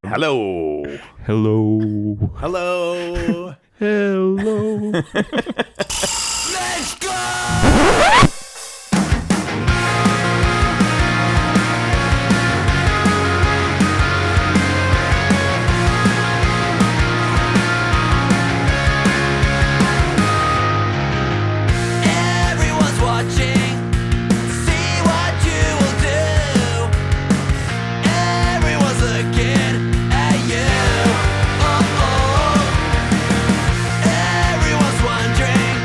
Hello. Hello. Hello. Hello. Let's go! Everyone's watching. See what you will do. Everyone's looking at you. Oh. Everyone's wondering,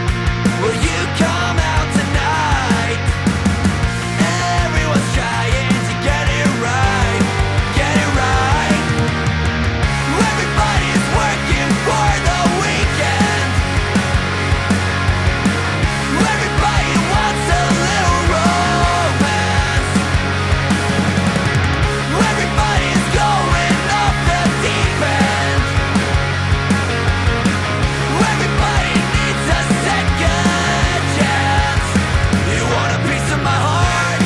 will you come out tonight? Everyone's trying to get it right. Get it right. Everybody's working for the weekend. Everybody wants a little romance. Everybody's going off the deep end. Everybody needs a second chance. You want a piece of my heart?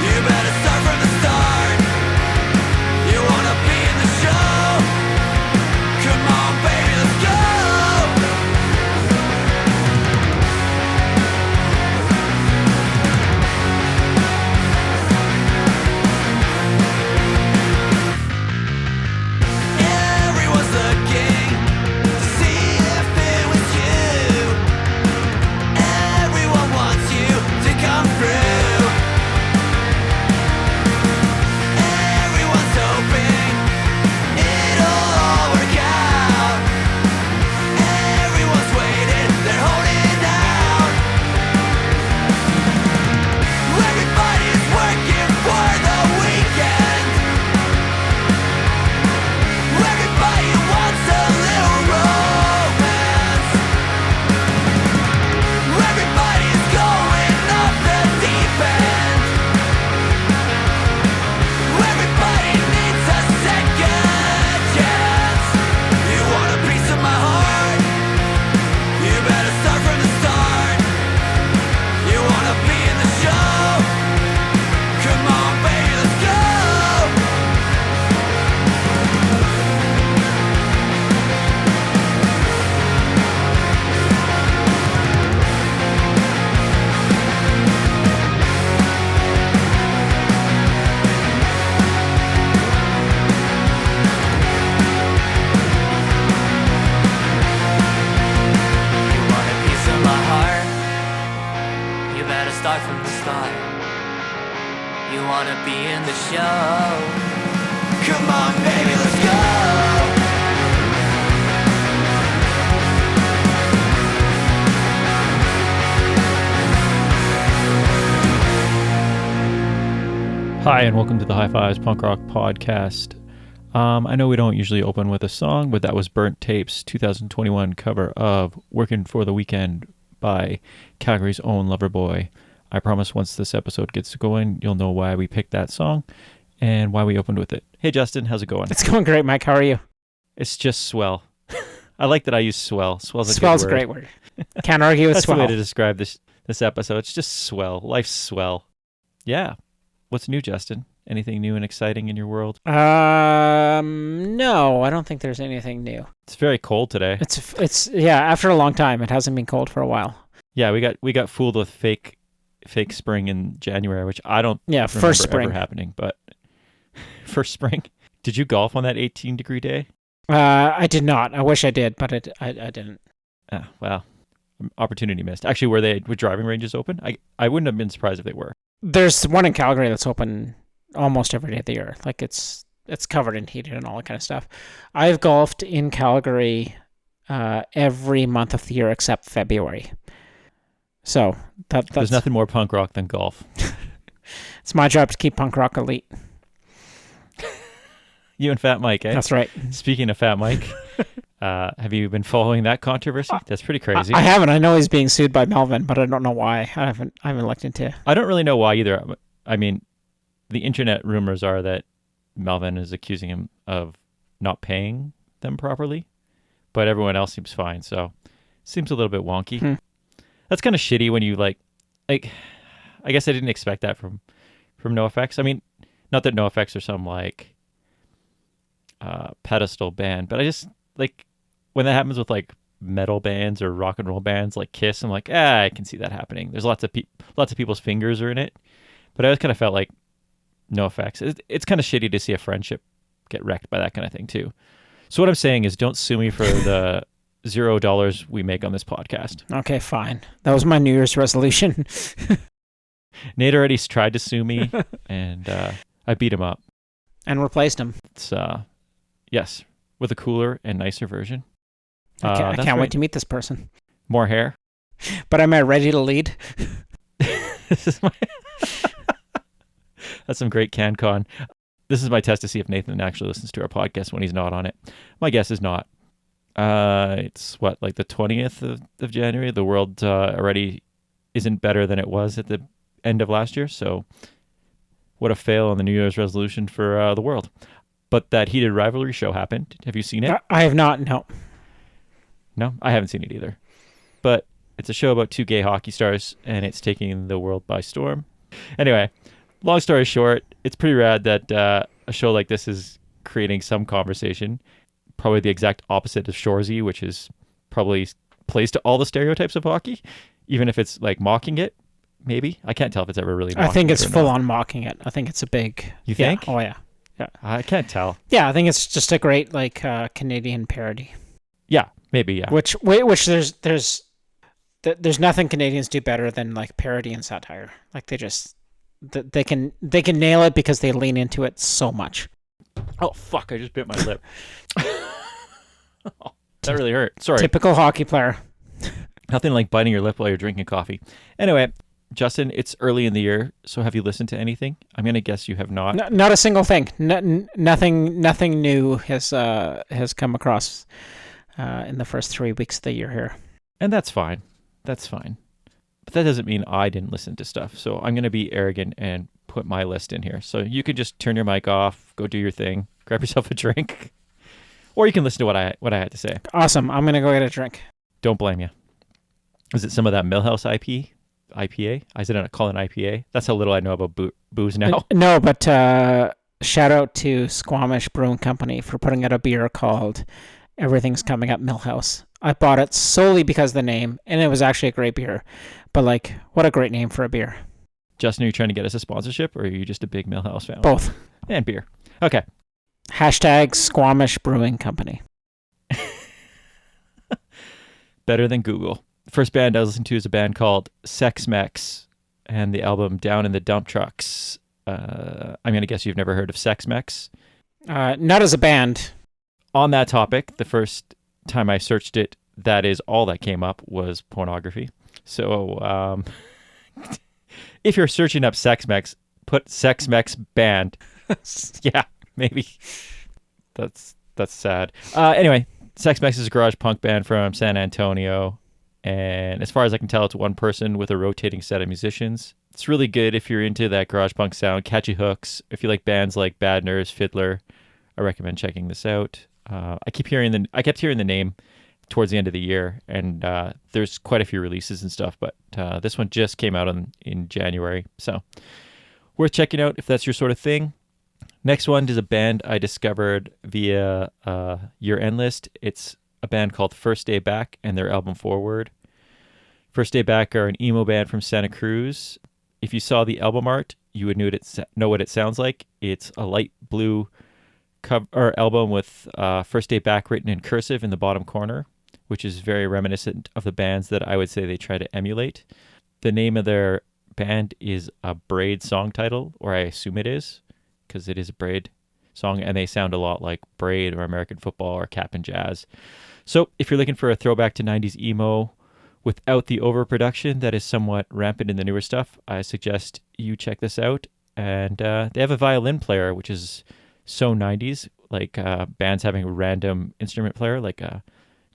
You better start from the start. You wanna be in the show? Come on, baby, let's go. Everyone's looking to see if it was you. Everyone wants you to come through. Everyone's hoping it'll all work out. Everyone's waiting, they're holding out. Everybody's working for the weekend. Everybody wants a little romance. Everybody's going off the deep end. Everybody needs a second chance. You want a piece of my heart? You better start from the start. You wanna be in the show? Come on, baby, let's go. You want a piece of my heart? You better start from the start. You wanna be in the show? Come on, baby, let's go. Hi, and welcome to the High Fives Punk Rock Podcast. I know we don't usually open with a song, but that was Burnt Tape's 2021 cover of Working for the Weekend by Calgary's own Loverboy. I promise once this episode gets going, you'll know why we picked that song and why we opened with it. Hey, Justin, how's it going? It's going great, Mike. How are you? It's just swell. I like that I use swell. Swell's Swell's a a good word. great word. Can't argue with That's swell. the way to describe this episode. It's just swell. Life's swell. Yeah. What's new, Justin? Anything new and exciting in your world? No, I don't think there's anything new. It's very cold today. It's yeah. After a long time, it hasn't been cold for a while. Yeah, we got fooled with fake spring in January, which I don't Yeah, remember first spring. ever happening. But first spring. Did you golf on that 18-degree day? I did not. I wish I did, but I didn't. Ah, well, opportunity missed. Actually, were driving ranges open? I wouldn't have been surprised if they were. There's one in Calgary that's open almost every day of the year. Like it's covered in heated and all that kind of stuff. I've golfed in Calgary every month of the year except February. So that's There's nothing more punk rock than golf. it's my job to keep punk rock elite. You and Fat Mike, eh? That's right. Speaking of Fat Mike, have you been following that controversy? That's pretty crazy. I haven't. I know he's being sued by Melvin, but I don't know why. I haven't looked into. I don't really know why either. I mean, the internet rumors are that Melvin is accusing him of not paying them properly, but everyone else seems fine. So seems a little bit wonky. That's kind of shitty when you like, I guess I didn't expect that from NOFX. I mean, not that NOFX are some like pedestal band, but I just like when that happens with like metal bands or rock and roll bands like Kiss. I'm like, I can see that happening. There's lots of people's fingers are in it, but I always kind of felt like NOFX. It's kind of shitty to see a friendship get wrecked by that kind of thing too. So what I'm saying is, don't sue me for the $0 we make on this podcast. Okay, fine. That was my New Year's resolution. Nate already tried to sue me, and I beat him up. And replaced him. It's yes, with a cooler and nicer version. I can't wait to meet this person. More hair. But am I ready to lead? This is my. That's some great CanCon. This is my test to see if Nathan actually listens to our podcast when he's not on it. My guess is not. It's what, like the 20th of January? The world already isn't better than it was at the end of last year. So what a fail on the New Year's resolution for the world. But that heated rivalry show happened. Have you seen it? I have not, no. No, I haven't seen it either. But it's a show about two gay hockey stars, and it's taking the world by storm. Anyway, long story short, it's pretty rad that a show like this is creating some conversation. Probably the exact opposite of Shoresy, which is probably plays to all the stereotypes of hockey, even if it's like mocking it. Maybe I can't tell if it's ever really. I think it's full on mocking it. I think it's a big. You think? Yeah. Oh yeah. Yeah. I can't tell. Yeah, I think it's just a great like Canadian parody. Yeah, maybe. Yeah. Which there's nothing Canadians do better than like parody and satire. Like they can nail it because they lean into it so much. Oh fuck! I just bit my lip. Oh, that really hurt. Sorry. Typical hockey player. Nothing like biting your lip while you're drinking coffee. Anyway, Justin, it's early in the year, so have you listened to anything? I'm going to guess you have not. No, not a single thing. Nothing new has come across in the first 3 weeks of the year here. And that's fine. That's fine. But that doesn't mean I didn't listen to stuff. So I'm going to be arrogant and put my list in here. So you can just turn your mic off, go do your thing, grab yourself a drink, or you can listen to what I had to say. Awesome. I'm going to go get a drink. Don't blame you. Is it some of that Millhouse IPA? I said call it an IPA. That's how little I know about booze now. No, but shout out to Squamish Brewing Company for putting out a beer called Everything's Coming Up Millhouse. I bought it solely because of the name, and it was actually a great beer. But like, what a great name for a beer. Justin, are you trying to get us a sponsorship, or are you just a big Millhouse fan? Both. And beer. Okay. Hashtag Squamish Brewing Company. Better than Google. The first band I was listening to is a band called SexMex, and the album Down in the Dump Trucks. I'm going to guess you've never heard of SexMex. Not as a band. On that topic, the first time I searched it, that is all that came up was pornography. So if you're searching up SexMex, put SexMex band. Yeah, maybe. That's sad. Anyway, SexMex is a garage punk band from San Antonio. And as far as I can tell, it's one person with a rotating set of musicians. It's really good if you're into that garage punk sound, catchy hooks. If you like bands like Bad Nurse, Fiddler, I recommend checking this out. I kept hearing the name towards the end of the year, and there's quite a few releases and stuff, but this one just came out in January, so worth checking out if that's your sort of thing. Next one is a band I discovered via Your End List. It's a band called First Day Back and their album Forward. First Day Back are an emo band from Santa Cruz. If you saw the album art, you would know what it sounds like. It's a light blue album with First Day Back written in cursive in the bottom corner, which is very reminiscent of the bands that I would say they try to emulate. The name of their band is a Braid song title, or I assume it is, because it is a Braid song, and they sound a lot like Braid or American Football or Cap'n Jazz. So if you're looking for a throwback to 90s emo without the overproduction that is somewhat rampant in the newer stuff, I suggest you check this out. And they have a violin player, which is so 90s, like bands having a random instrument player. Like,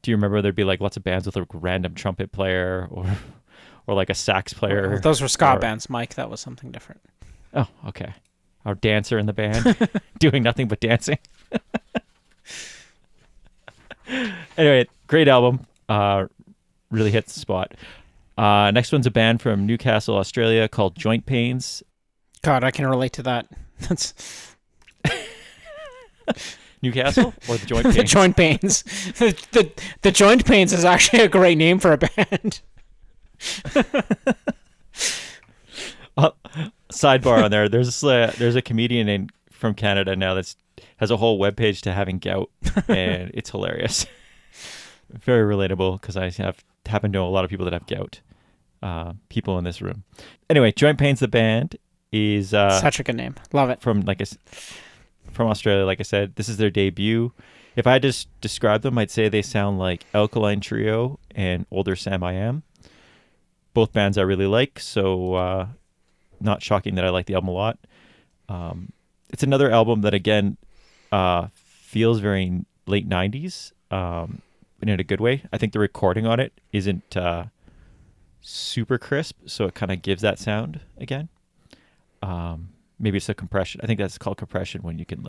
do you remember there'd be like lots of bands with a random trumpet player or like a sax player? Those were ska bands, Mike. That was something different. Oh, okay. Our dancer in the band doing nothing but dancing. Anyway, great album. Really hits the spot. Next one's a band from Newcastle, Australia called Joint Pains. God, I can relate to that. That's Newcastle or the Joint The Pains? Joint Pains. The Joint Pains is actually a great name for a band. Sidebar on there. There's a comedian from Canada now has a whole webpage to having gout, and it's hilarious. Very relatable because I happen to know a lot of people that have gout. People in this room. Anyway, Joint Pains the band is Such a good name. Love it. from Australia. Like I said, this is their debut. If I had to describe them, I'd say they sound like Alkaline Trio and older Sam I Am. Both bands I really like, so not shocking that I like the album a lot. It's another album that, again, feels very late 90s, in a good way. I think the recording on it isn't super crisp, so it kind of gives that sound again. Maybe it's a compression. I think that's called compression when you can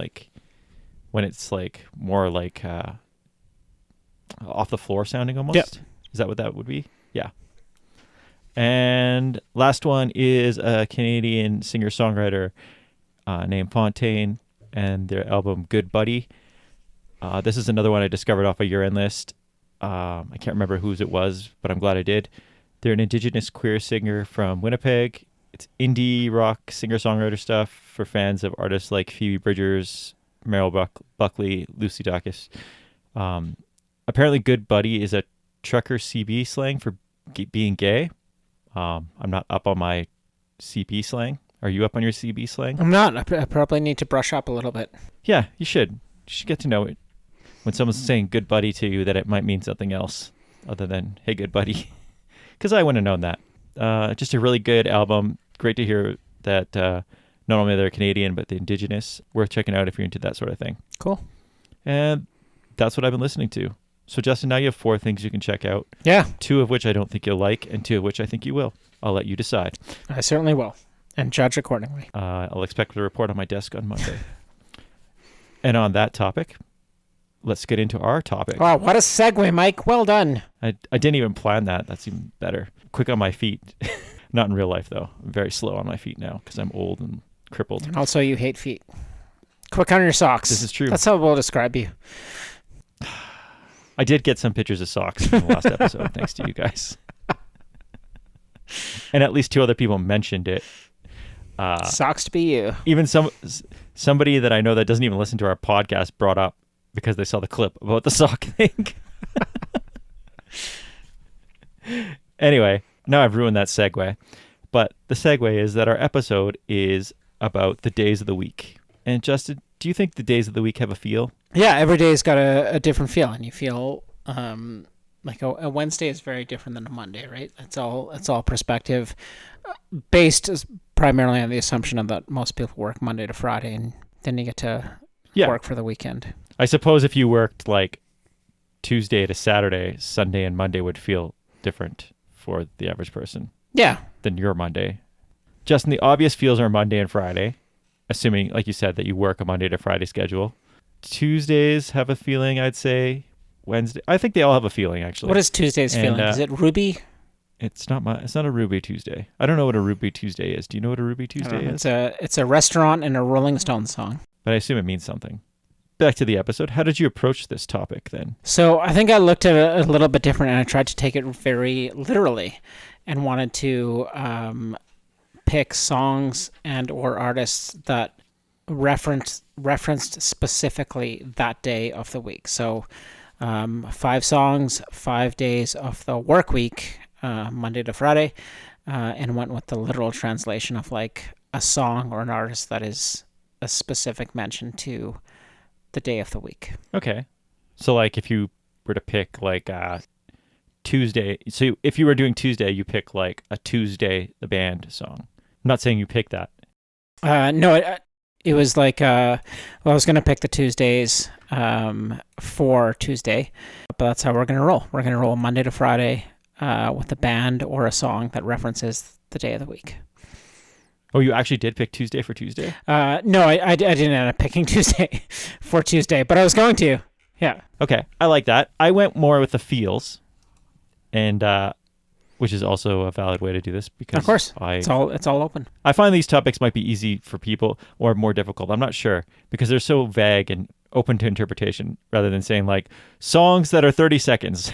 when it's more off the floor sounding almost. Yep. Is that what that would be? Yeah. And last one is a Canadian singer-songwriter named Fontine and their album Good Buddy. This is another one I discovered off a year-end list. I can't remember whose it was, but I'm glad I did. They're an Indigenous queer singer from Winnipeg. It's indie rock singer-songwriter stuff for fans of artists like Phoebe Bridgers, Meryl Buckley, Lucy Dacus. Apparently Good Buddy is a trucker CB slang for being gay. I'm not up on my CP slang. Are you up on your CB slang? I'm not. I probably need to brush up a little bit. Yeah, you should. You should get to know it. When someone's saying good buddy to you, that it might mean something else other than, hey, good buddy. Because I wouldn't have known that. Just a really good album. Great to hear that not only they're Canadian, but the Indigenous. Worth checking out if you're into that sort of thing. Cool. And that's what I've been listening to. So, Justin, now you have 4 things you can check out. Yeah. 2 of which I don't think you'll like, and 2 of which I think you will. I'll let you decide. I certainly will. And judge accordingly. I'll expect a report on my desk on Monday. And on that topic, let's get into our topic. Wow, what a segue, Mike. Well done. I didn't even plan that. That's even better. Quick on my feet. Not in real life, though. I'm very slow on my feet now because I'm old and crippled. And also, you hate feet. Quick on your socks. This is true. That's how we'll describe you. I did get some pictures of socks in the last episode, thanks to you guys. And at least 2 other people mentioned it. Socks to be you. Even somebody that I know that doesn't even listen to our podcast brought up because they saw the clip about the sock thing. Anyway, now I've ruined that segue. But the segue is that our episode is about the days of the week. And Justin, do you think the days of the week have a feel? Yeah, every day's got a different feel, and you feel like a Wednesday is very different than a Monday, right? It's all perspective, based primarily on the assumption that most people work Monday to Friday, and then you get to work for the weekend. I suppose if you worked like Tuesday to Saturday, Sunday and Monday would feel different for the average person. Yeah. Than your Monday. Justin, the obvious feels are Monday and Friday, assuming, like you said, that you work a Monday to Friday schedule. Tuesdays have a feeling, I'd say. Wednesday, I think they all have a feeling, actually. What is Tuesday's feeling? Is it Ruby? It's not a Ruby Tuesday. I don't know what a Ruby Tuesday is. Do you know what a Ruby Tuesday is? It's a restaurant and a Rolling Stones song. But I assume it means something. Back to the episode. How did you approach this topic then? So I think I looked at it a little bit different, and I tried to take it very literally, and wanted to pick songs and or artists that referenced specifically that day of the week. So 5 songs, 5 days of the work week, Monday to Friday, and went with the literal translation of like a song or an artist that is a specific mention to the day of the week. Okay. So like if you were to pick like Tuesday, so if you were doing Tuesday, you pick like a Tuesday, the band song. I'm not saying you picked that. No, it was like, I was going to pick the Tuesdays for Tuesday, but that's how we're going to roll. We're going to roll Monday to Friday with a band or a song that references the day of the week. Oh, you actually did pick Tuesday for Tuesday? No, I didn't end up picking Tuesday for Tuesday, but I was going to. Yeah. Okay, I like that. I went more with the feels, and which is also a valid way to do this because of course it's all open. I find these topics might be easy for people or more difficult. I'm not sure because they're so vague and open to interpretation rather than saying like songs that are 30 seconds.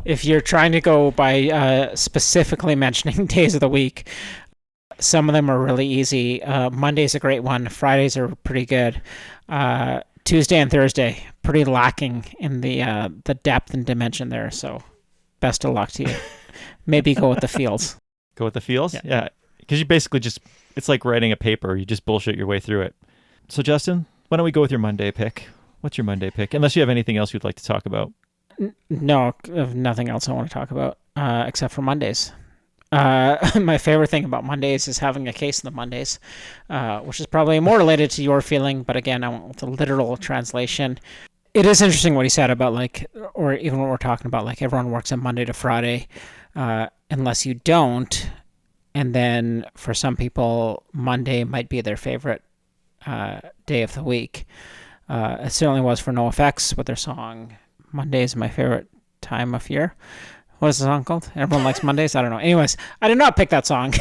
If you're trying to go by specifically mentioning days of the week, some of them are really easy. Monday's a great one. Fridays are pretty good. Tuesday and Thursday, pretty lacking in the depth and dimension there. So best of luck to you. Maybe go with the feels. Go with the feels? Yeah. Because you basically just, it's like writing a paper. You just bullshit your way through it. So Justin, why don't we go with your Monday pick? What's your Monday pick? Unless you have anything else you'd like to talk about. No, nothing else I want to talk about except for Mondays. My favorite thing about Mondays is having a case of the Mondays, which is probably more related to your feeling, but again, I went with the literal translation. It is interesting what he said about like, or even what we're talking about, like everyone works on Monday to Friday, unless you don't. And then for some people, Monday might be their favorite day of the week. It certainly was for NOFX with their song, Monday is my favorite time of year. What is the song called? Everyone likes Mondays? I don't know. Anyways, I did not pick that song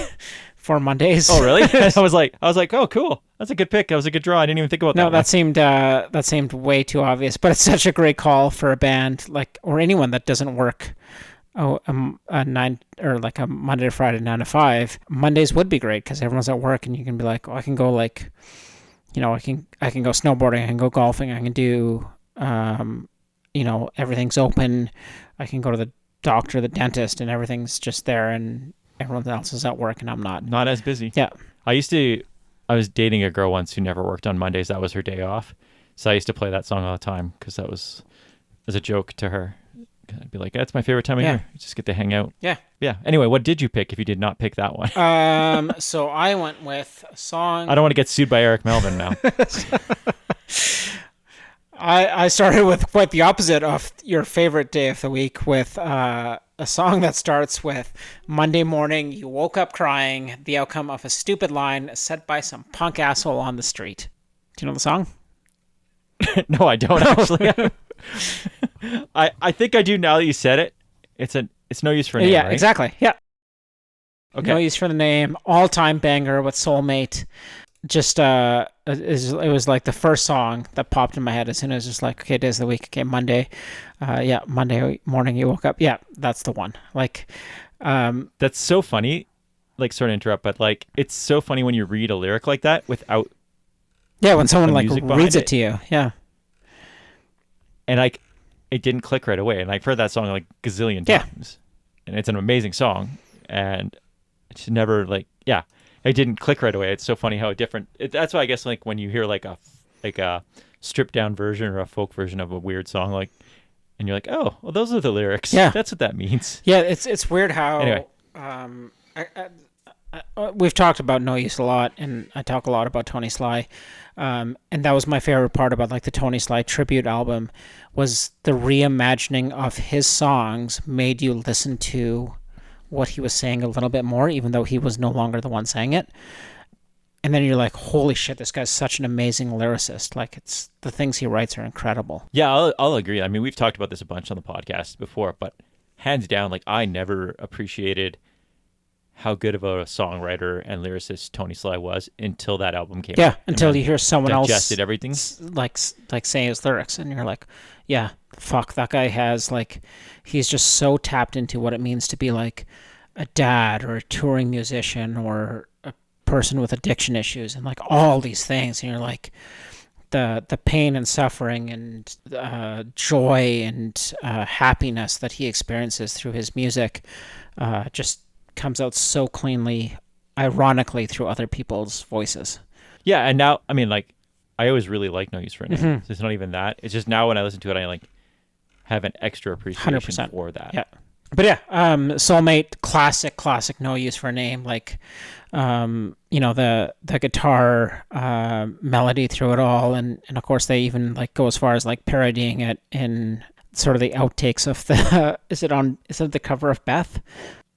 for Mondays. Oh, really? I was like, oh, cool. That's a good pick. That was a good draw. I didn't even think about that. No, that seemed way too obvious, but it's such a great call for a band like, or anyone that doesn't work a 9 or like a Monday to Friday 9 to 5. Mondays would be great because everyone's at work and you can be like, oh, I can go like, you know, I can go snowboarding, I can go golfing, I can do, you know, everything's open. I can go to the doctor, the dentist, and everything's just there, and everyone else is at work, and I'm not. Not as busy. Yeah. I was dating a girl once who never worked on Mondays. That was her day off. So I used to play that song all the time because that was as a joke to her. I'd be like, that's my favorite time of year. You just get to hang out. Yeah. Yeah. Anyway, what did you pick if you did not pick that one? So I went with a song. I don't want to get sued by Eric Melvin now. I started with quite the opposite of your favorite day of the week with a song that starts with Monday morning, you woke up crying, the outcome of a stupid line said by some punk asshole on the street. Do you know the song? No, I don't actually. I think I do now that you said it. It's no use for a name, yeah, right? Exactly. Yeah. Okay. No use for the name. All-time banger with Soulmate. Just it was like the first song that popped in my head as soon as just like, okay, days of the week, okay, Monday, Monday morning you woke up, that's the one. Like, that's so funny. Like, sorry to interrupt, but like, it's so funny when you read a lyric like that without. Yeah, when someone like music reads behind it to you, yeah. And like, it didn't click right away, and I've heard that song like gazillion times, and it's an amazing song, and it's never like, it didn't click right away. It's so funny how different. That's why I guess like when you hear like a stripped down version or a folk version of a weird song, like, and you're like, oh, well, those are the lyrics. Yeah, that's what that means. Yeah, it's weird how. Anyway, we've talked about No Use a lot, and I talk a lot about Tony Sly, and that was my favorite part about like the Tony Sly tribute album, was the reimagining of his songs made you listen to what he was saying a little bit more, even though he was no longer the one saying it. And then you're like, holy shit, this guy's such an amazing lyricist. Like, it's the things he writes are incredible. Yeah, I'll agree. I mean, we've talked about this a bunch on the podcast before, but hands down, like, I never appreciated how good of a songwriter and lyricist Tony Sly was until that album came out. Yeah, until you hear someone else digested everything, like say his lyrics, and you're like, yeah, fuck, that guy has like, he's just so tapped into what it means to be like a dad or a touring musician or a person with addiction issues and like all these things, and you're like, the pain and suffering and joy and happiness that he experiences through his music just comes out so cleanly, ironically, through other people's voices. Yeah, and now, I mean, like, I always really like No Use for a Name. Mm-hmm. So it's not even that. It's just now when I listen to it, I like have an extra appreciation 100%. For that. Yeah. But yeah, Soulmate, classic No Use for a Name. Like, you know, the guitar melody through it all, and of course they even like go as far as like parodying it in sort of the outtakes of the. Is it the cover of Beth?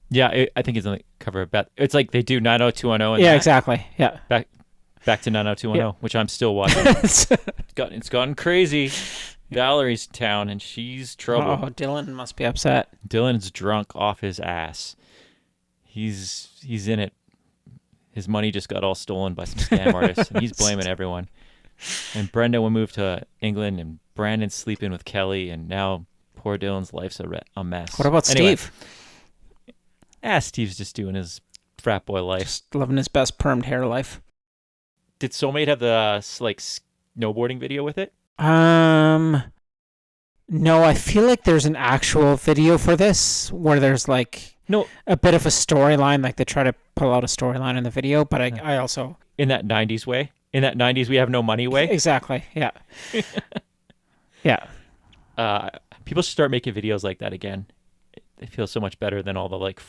Yeah, I think it's on the cover of Beth. It's like they do 90210. And yeah, exactly. Yeah. Back to 90210, which I'm still watching. It's gotten crazy. Valerie's in town, and she's trouble. Oh, Dylan must be upset. Dylan's drunk off his ass. He's in it. His money just got all stolen by some scam artists, and he's blaming everyone. And Brenda will move to England, and Brandon's sleeping with Kelly, and now poor Dylan's life's a mess. What about Anyway, Steve? Steve's just doing his frat boy life. Just living his best permed hair life. Did Soulmate have the like snowboarding video with it? No, I feel like there's an actual video for this where there's like No, a bit of a storyline, like they try to pull out a storyline in the video, but I also... in that 90s way. In that 90s we have no money way. Exactly, yeah. Yeah. People should start making videos like that again. They feel so much better than all the like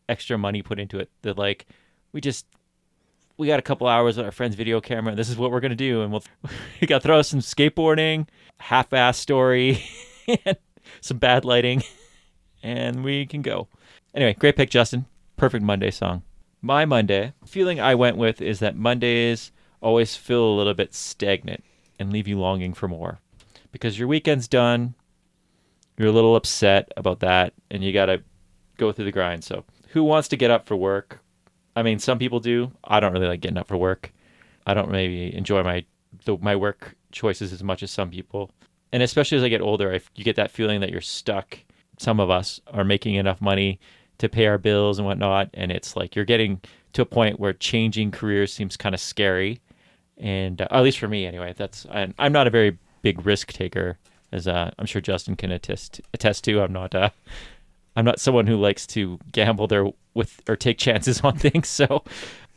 extra money put into it. They're like, we got a couple hours with our friend's video camera. This is what we're gonna do, and we got to throw some skateboarding, half-ass story, and some bad lighting, and we can go. Anyway, great pick, Justin. Perfect Monday song. My Monday feeling I went with is that Mondays always feel a little bit stagnant and leave you longing for more, because your weekend's done. You're a little upset about that, and you gotta go through the grind. So, who wants to get up for work? I mean, some people do. I don't really like getting up for work. I don't maybe enjoy my work choices as much as some people. And especially as I get older, you get that feeling that you're stuck. Some of us are making enough money to pay our bills and whatnot, and it's like you're getting to a point where changing careers seems kind of scary. And at least for me, anyway, I'm not a very big risk taker, as I'm sure Justin can attest to. I'm not someone who likes to gamble or take chances on things. So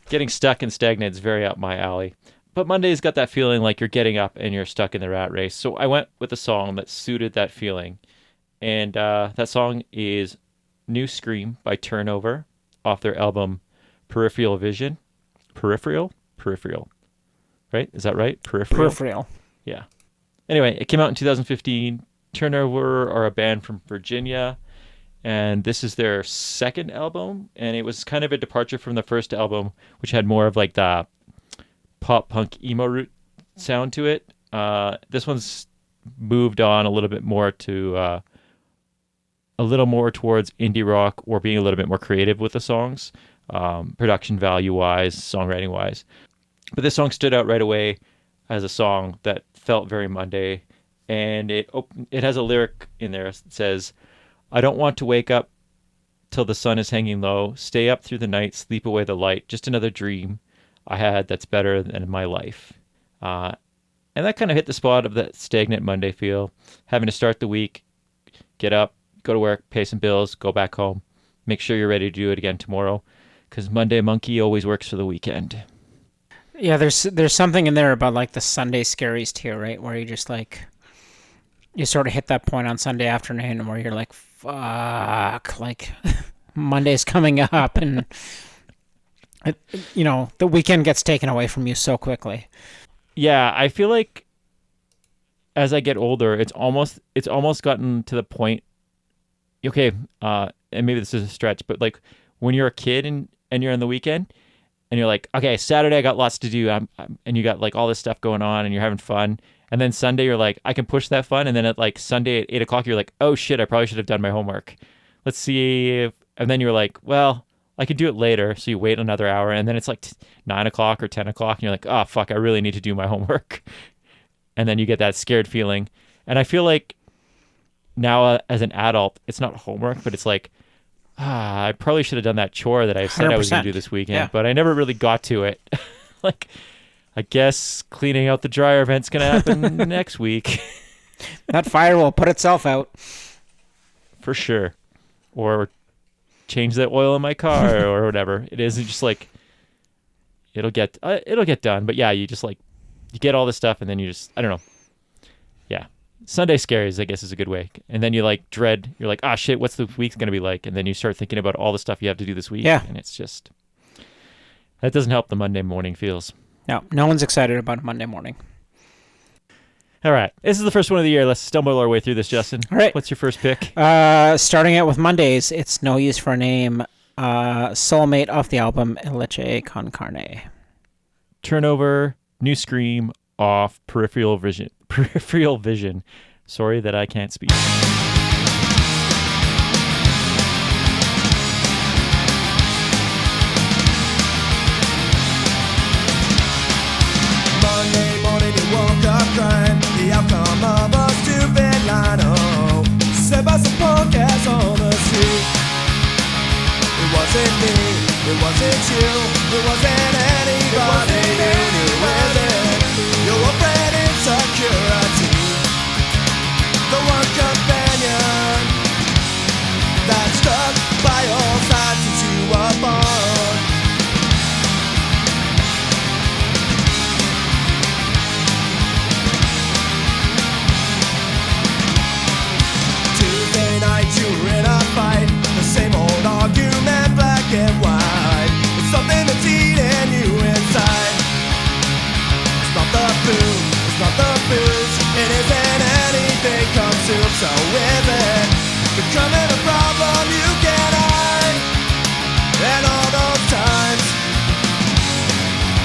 getting stuck and stagnant is very up my alley. But Monday's got that feeling like you're getting up and you're stuck in the rat race. So I went with a song that suited that feeling. And that song is New Scream by Turnover off their album Peripheral Vision. Peripheral? Right? Is that right? Peripheral. Yeah. Anyway, it came out in 2015. Turnover are a band from Virginia, and this is their second album, and it was kind of a departure from the first album, which had more of like the pop punk emo root sound to it. This one's moved on a little bit more to a little more towards indie rock, or being a little bit more creative with the songs, production value wise, songwriting wise. But this song stood out right away as a song that felt very Monday, and it has a lyric in there that says, "I don't want to wake up till the sun is hanging low, stay up through the night, sleep away the light, just another dream I had that's better than my life." And that kind of hit the spot of that stagnant Monday feel, having to start the week, get up, go to work, pay some bills, go back home, make sure you're ready to do it again tomorrow, because Monday Monkey always works for the weekend. Yeah, there's something in there about like the Sunday scaries too, right? Where you just like, you sort of hit that point on Sunday afternoon where you're like, fuck, like Monday's coming up, and the weekend gets taken away from you so quickly. Yeah, I feel like as I get older, it's almost gotten to the point. Okay, and maybe this is a stretch, but like when you're a kid and you're on the weekend, and you're like, okay, Saturday I got lots to do, and you got like all this stuff going on, and you're having fun. And then Sunday you're like, I can push that fun. And then at like Sunday at 8 o'clock, you're like, oh shit, I probably should have done my homework. Let's see. And then you're like, well, I can do it later. So you wait another hour, and then it's like 9 o'clock or 10 o'clock, and you're like, oh fuck, I really need to do my homework. And then you get that scared feeling. And I feel like now as an adult, it's not homework, but it's like, I probably should have done that chore that I said I was going to do this weekend, yeah. But I never really got to it. Like, I guess cleaning out the dryer vent's going to happen next week. That fire will put itself out. For sure. Or change the oil in my car or whatever. It isn't just like, it'll get done. But yeah, you just like, you get all this stuff and then you just, I don't know. Yeah. Sunday scaries, I guess, is a good way. And then you like dread, you're like, shit, what's the week's going to be like? And then you start thinking about all the stuff you have to do this week. Yeah. And it's just, that doesn't help the Monday morning feels. No one's excited about Monday morning. All right. This is the first one of the year. Let's stumble our way through this, Justin. All right. What's your first pick? Starting out with Mondays, it's No Use for a Name, Soulmate off the album Leche con Carne. Turnover, New Scream off Peripheral Vision. Sorry that I can't speak. Monday morning outcome of a stupid line, oh, said by some punk ass on the street. It wasn't me, it wasn't you, it wasn't anybody you knew. Was it your old friend insecurity, the one companion that stuck by your side since you were born? Tuesday night you were in a fight, the same old argument, black and white. It's something that's eating you inside. It's not the food, it's not the booze, it isn't anything consumed. So is it becoming a problem you can't hide? And all those times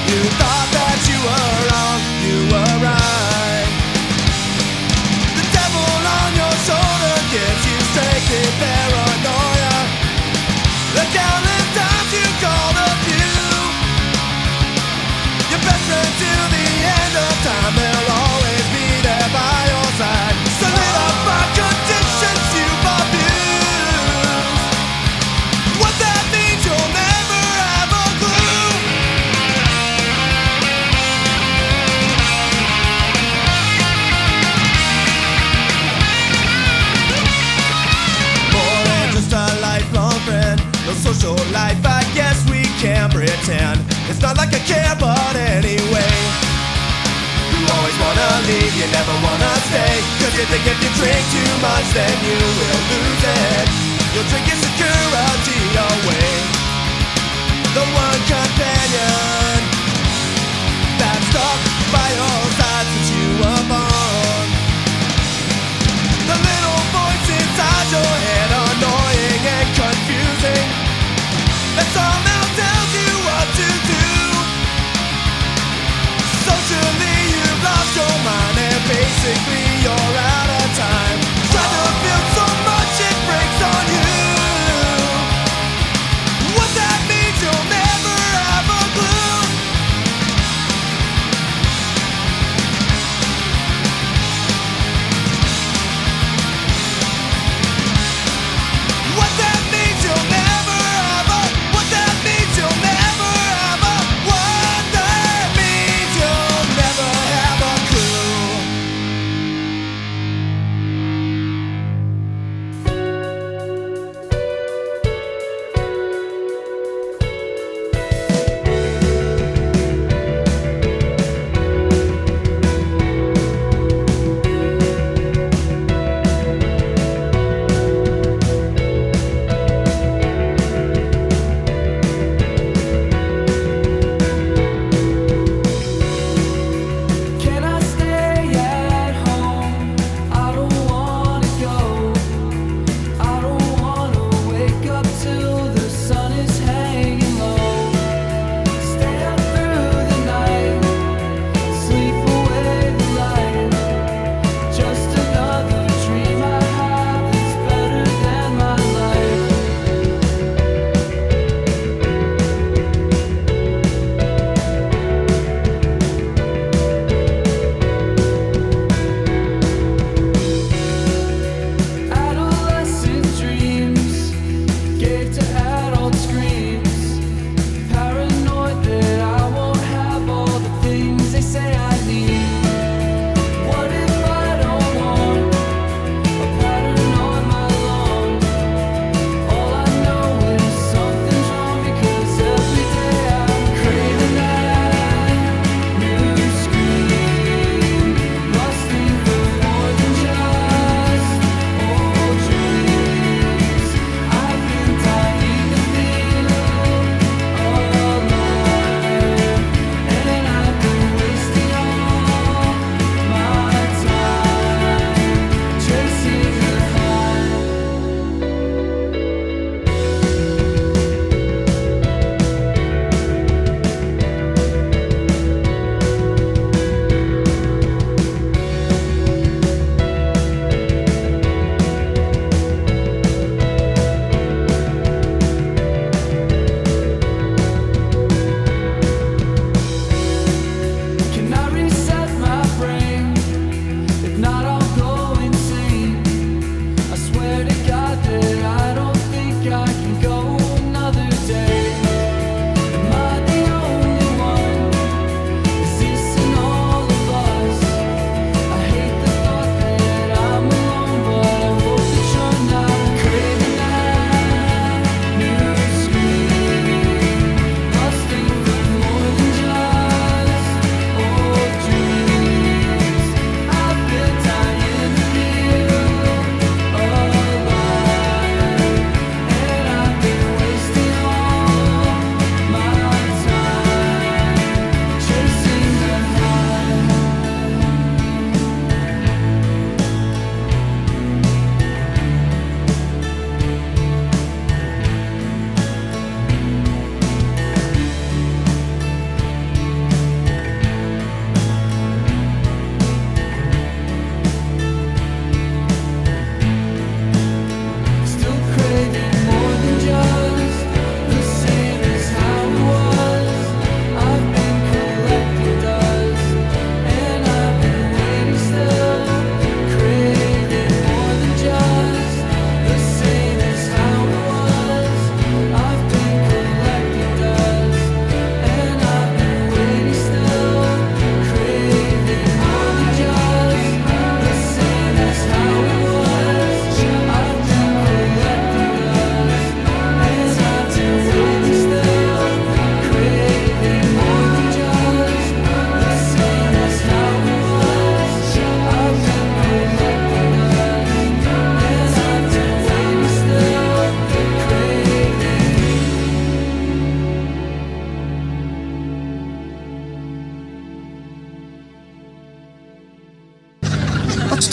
you thought that you were wrong, you were right. The devil on your shoulder gives you strength in paranoia. The countless times you called a few, your best friend till the end of time, they'll always be there by your side. So lit up by conditions you've abused. What that means you'll never have a clue. More than just a lifelong friend, no social life I guess we can pretend. It's not like I care, but anyway, you always wanna leave, you never wanna stay. Cause you think if you drink too much then you will lose it. You'll drink insecurity away. The one companion that stuck by your side since you were born. The little voice inside your head, annoying and confusing, that somehow tells you what to do. Socially you've lost your mind and basically you're out of time. Try to build so much it breaks on you. What that means you'll never have a clue.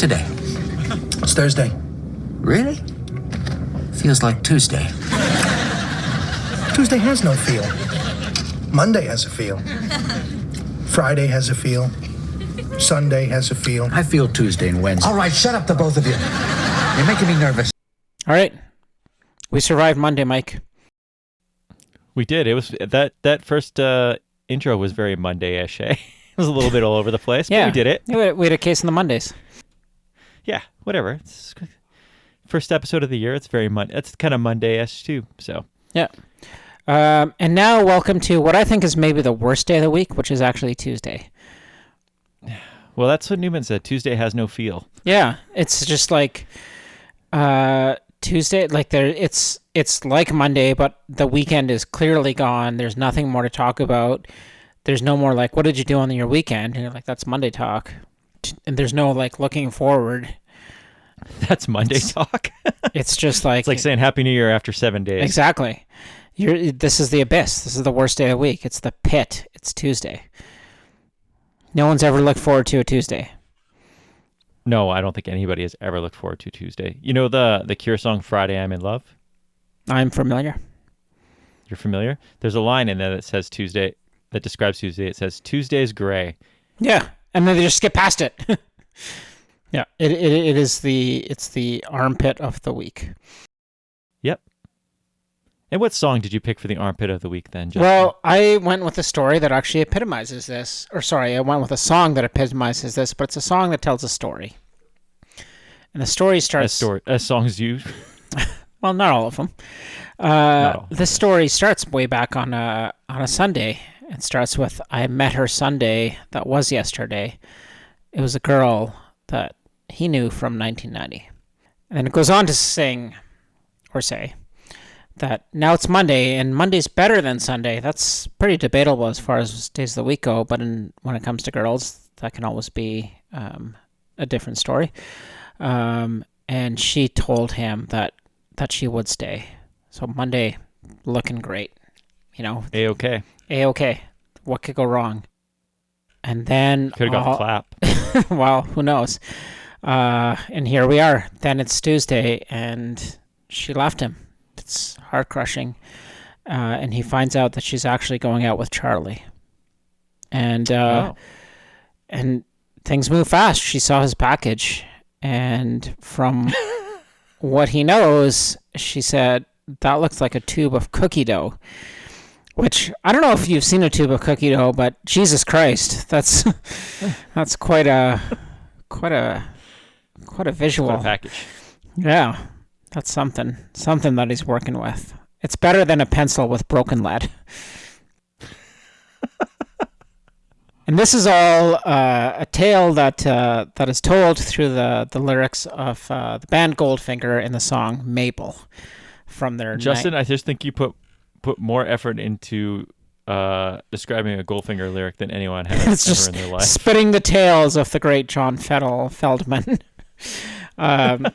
today? It's Thursday. Really? Feels like Tuesday. Tuesday has no feel. Monday has a feel. Friday has a feel. Sunday has a feel. I feel Tuesday and Wednesday. All right, shut up, the both of you. You're making me nervous. All right. We survived Monday, Mike. We did. It was that first intro was very Monday-ish. Eh? It was a little bit all over the place, but we did it. We had a case on the Mondays. Yeah, whatever. It's first episode of the year. It's very It's kind of Monday-ish too. So yeah. And now welcome to what I think is maybe the worst day of the week, which is actually Tuesday. Well, that's what Newman said. Tuesday has no feel. Yeah, it's just like Tuesday. Like it's like Monday, but the weekend is clearly gone. There's nothing more to talk about. There's no more like, what did you do on your weekend? And you're like, that's Monday talk. And there's no like looking forward. That's Monday talk. It's just like it's like saying Happy New Year after 7 days. Exactly. This is the abyss. This is the worst day of the week. It's the pit. It's Tuesday. No one's ever looked forward to a Tuesday. No, I don't think anybody has ever looked forward to Tuesday. You know the Cure song Friday I'm in Love? I'm familiar. You're familiar? There's a line in there that says Tuesday, that describes Tuesday. It says Tuesday's gray. Yeah, and then they just skip past it. Yeah, it's the armpit of the week. Yep. And what song did you pick for the armpit of the week then, Justin? Well, I went with a story that actually epitomizes this. Or sorry, I went with a song that epitomizes this, but it's a song that tells a story. And the story starts... As songs you... Well, not all of them. The story starts way back on a Sunday. It starts with, I met her Sunday, that was yesterday. It was a girl that he knew from 1990. And then it goes on to sing, or say, that now it's Monday, and Monday's better than Sunday. That's pretty debatable as far as days of the week go, but when it comes to girls, that can always be a different story. And she told him that she would stay. So Monday, looking great. You know. A-okay. A-okay. What could go wrong? And then... Could have got the clap. Well, who knows? And here we are. Then it's Tuesday, and she left him. It's heart-crushing. And he finds out that she's actually going out with Charlie. And and things move fast. She saw his package. And from what he knows, she said, that looks like a tube of cookie dough. Which, I don't know if you've seen a tube of cookie dough, but Jesus Christ, that's quite a visual. Quite a package. Yeah, that's something that he's working with. It's better than a pencil with broken lead. And this is all a tale that is told through the lyrics of the band Goldfinger in the song Mabel from their Justin, I just think you put more effort into describing a Goldfinger lyric than anyone has it's ever just in their life. Spitting the tales of the great John Feldman. Wax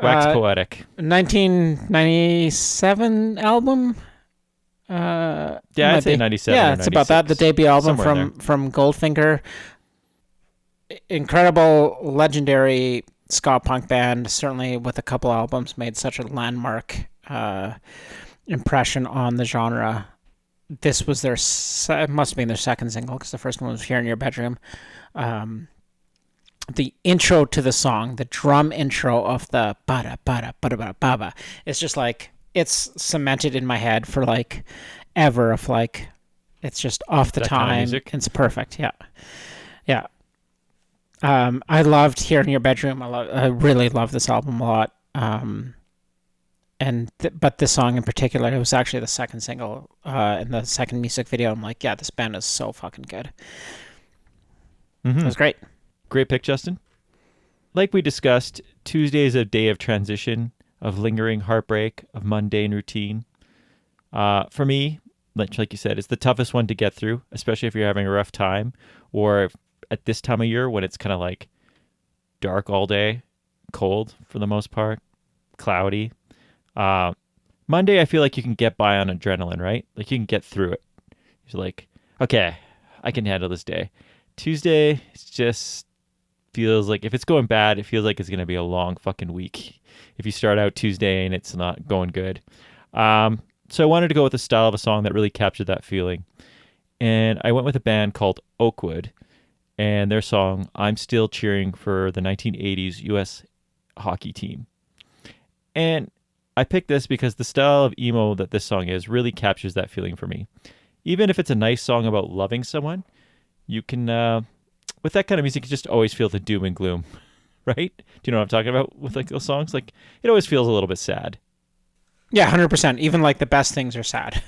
poetic. 1997 album. Yeah, I'd say 97. Yeah, or it's about that. The debut album from Goldfinger. Incredible, legendary ska punk band. Certainly, with a couple albums, made such a landmark impression on the genre. This was their it must have been their second single, because the first one was Here in Your Bedroom. The intro to the song, the drum intro of the bada bada bada bada baba, it's just like, it's cemented in my head for like ever. Of like, it's just off the that time. Kind of music? It's perfect. Yeah. I loved Here in Your Bedroom. I really love this album a lot. But this song in particular, it was actually the second single in the second music video. I'm like, yeah, this band is so fucking good. Mm-hmm. It was great. Great pick, Justin. Like we discussed, Tuesday is a day of transition, of lingering heartbreak, of mundane routine. For me, like you said, it's the toughest one to get through, especially if you're having a rough time, or at this time of year when it's kind of like dark all day, cold for the most part, cloudy. Monday, I feel like you can get by on adrenaline, right? Like you can get through it. You're like, okay, I can handle this day. Tuesday, it's just feels like if it's going bad, it feels like it's going to be a long fucking week. If you start out Tuesday and it's not going good. So I wanted to go with a style of a song that really captured that feeling. And I went with a band called Oakwood and their song, I'm Still Cheering for the 1980s U.S. hockey team. And I picked this because the style of emo that this song is really captures that feeling for me. Even if it's a nice song about loving someone, you can, with that kind of music, you just always feel the doom and gloom, right? Do you know what I'm talking about with like those songs? Like it always feels a little bit sad. Yeah, 100%. Even like the best things are sad.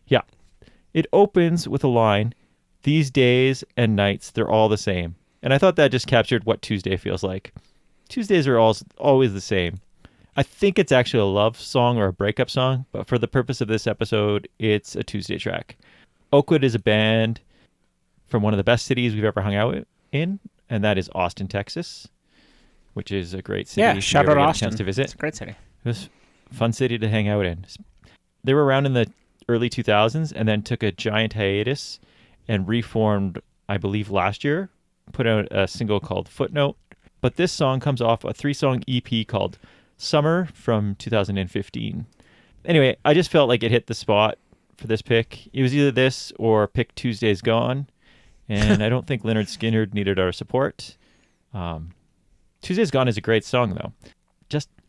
Yeah. It opens with a line, these days and nights, they're all the same. And I thought that just captured what Tuesday feels like. Tuesdays are always the same. I think it's actually a love song or a breakup song, but for the purpose of this episode, it's a Tuesday track. Oakwood is a band from one of the best cities we've ever hung out in, and that is Austin, Texas, which is a great city. Yeah, shout out Austin. To visit. It's a great city. It was a fun city to hang out in. They were around in the early 2000s and then took a giant hiatus and reformed, I believe, last year, put out a single called Footnote. But this song comes off a 3-song EP called Summer from 2015. Anyway, I just felt like it hit the spot for this pick. It was either this or pick Tuesday's Gone. And I don't think Leonard Skinner needed our support. Tuesday's Gone is a great song, though.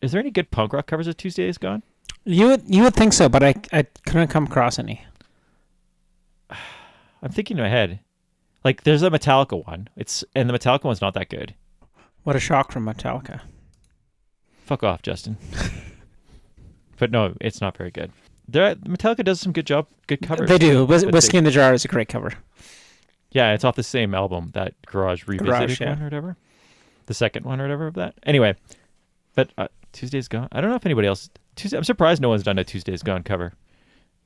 Is there any good punk rock covers of Tuesday's Gone? You would think so, but I couldn't come across any. I'm thinking in my head. Like, there's a Metallica one. And the Metallica one's not that good. What a shock from Metallica. Fuck off, Justin. But no, it's not very good. Metallica does some good covers. They do. Whiskey in the Jar is a great cover. Yeah, it's off the same album, that Garage Revisited one or whatever. The second one or whatever of that. Anyway, but Tuesday's Gone. I don't know if anybody else... I'm surprised no one's done a Tuesday's Gone cover.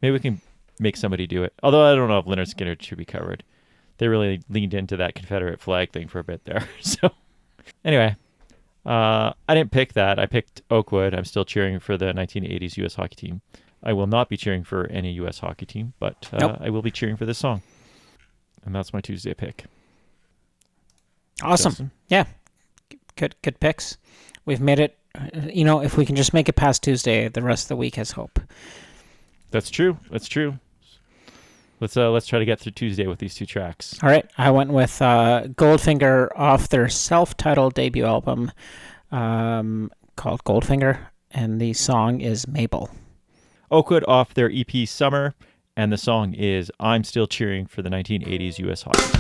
Maybe we can make somebody do it. Although I don't know if Leonard Skinner should be covered. They really leaned into that Confederate flag thing for a bit there. So anyway, I didn't pick that. I picked Oakwood. I'm still cheering for the 1980s U.S. hockey team. I will not be cheering for any U.S. hockey team, but Nope. I will be cheering for this song. And that's my Tuesday pick. Awesome. Justin? Yeah. Good picks. We've made it. If we can just make it past Tuesday, the rest of the week has hope. That's true. Let's try to get through Tuesday with these two tracks. All right. I went with Goldfinger off their self-titled debut album called Goldfinger, and the song is Mabel. Oakwood off their EP Summer, and the song is I'm Still Cheering for the 1980s U.S. hockey team.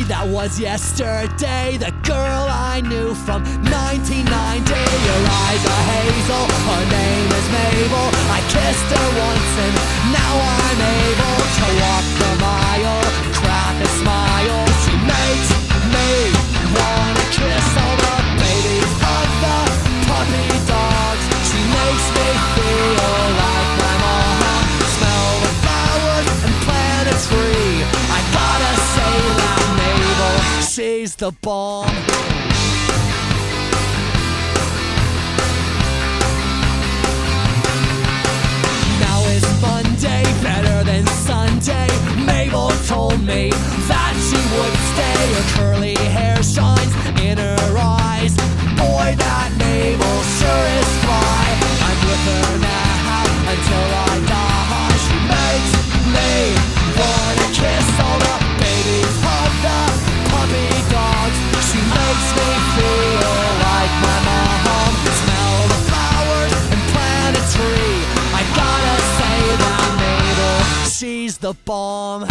That was yesterday, the girl I knew from 1990. Your eyes are hazel, her name is Mabel. I kissed her once and now I'm able to walk the mile, crack a smile. She makes me wanna kiss all the babies of the puppy dogs. She makes me feel like my mom. Smell the flowers and plant a tree. I gotta say that she's the bomb. Now it's Monday, better than Sunday. Mabel told me that she would stay. Her curly hair shines in her eyes. Boy, that Mabel sure is fly. I'm with her now until I die. She makes me wanna kiss all the babies of the puppy dogs. She makes me feel like my mom. Smell the flowers and plant a tree. I gotta say that Mabel, she's the bomb.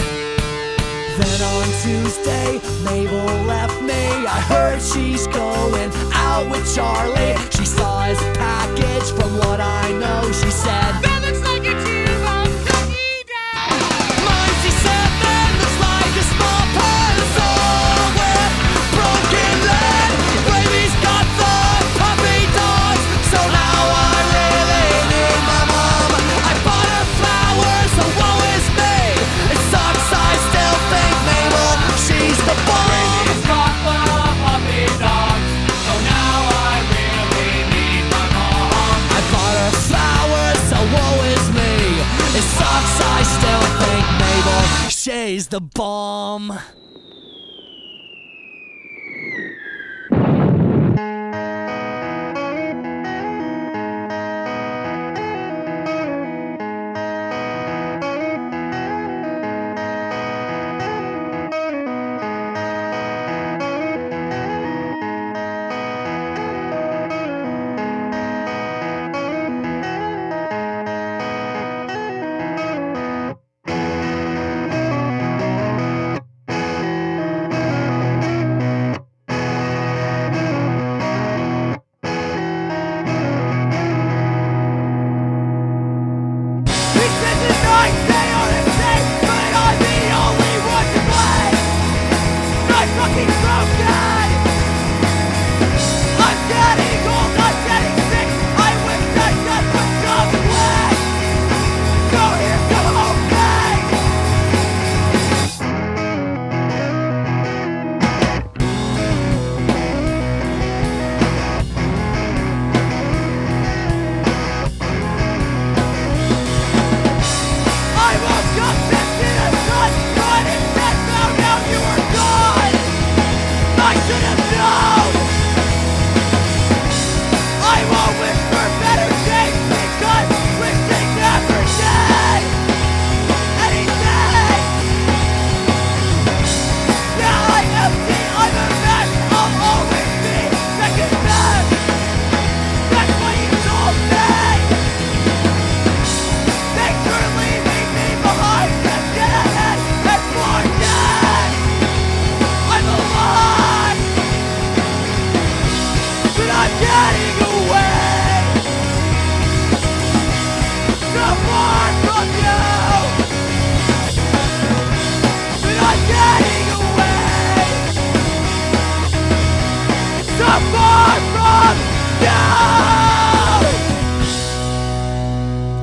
Then on Tuesday, Mabel left me. I heard she's going out with Charlie. She saw his package. From what I know, she said, that looks like a two-bomb cookie dough. Mine, she said, that looks like a small puzzle with broken lead. Baby's got the puppy dogs, so now I really need my mom. I bought her flowers, so woe is me. It sucks, I still think Mabel, she's the bomb. Baby's got the puppy is the bomb.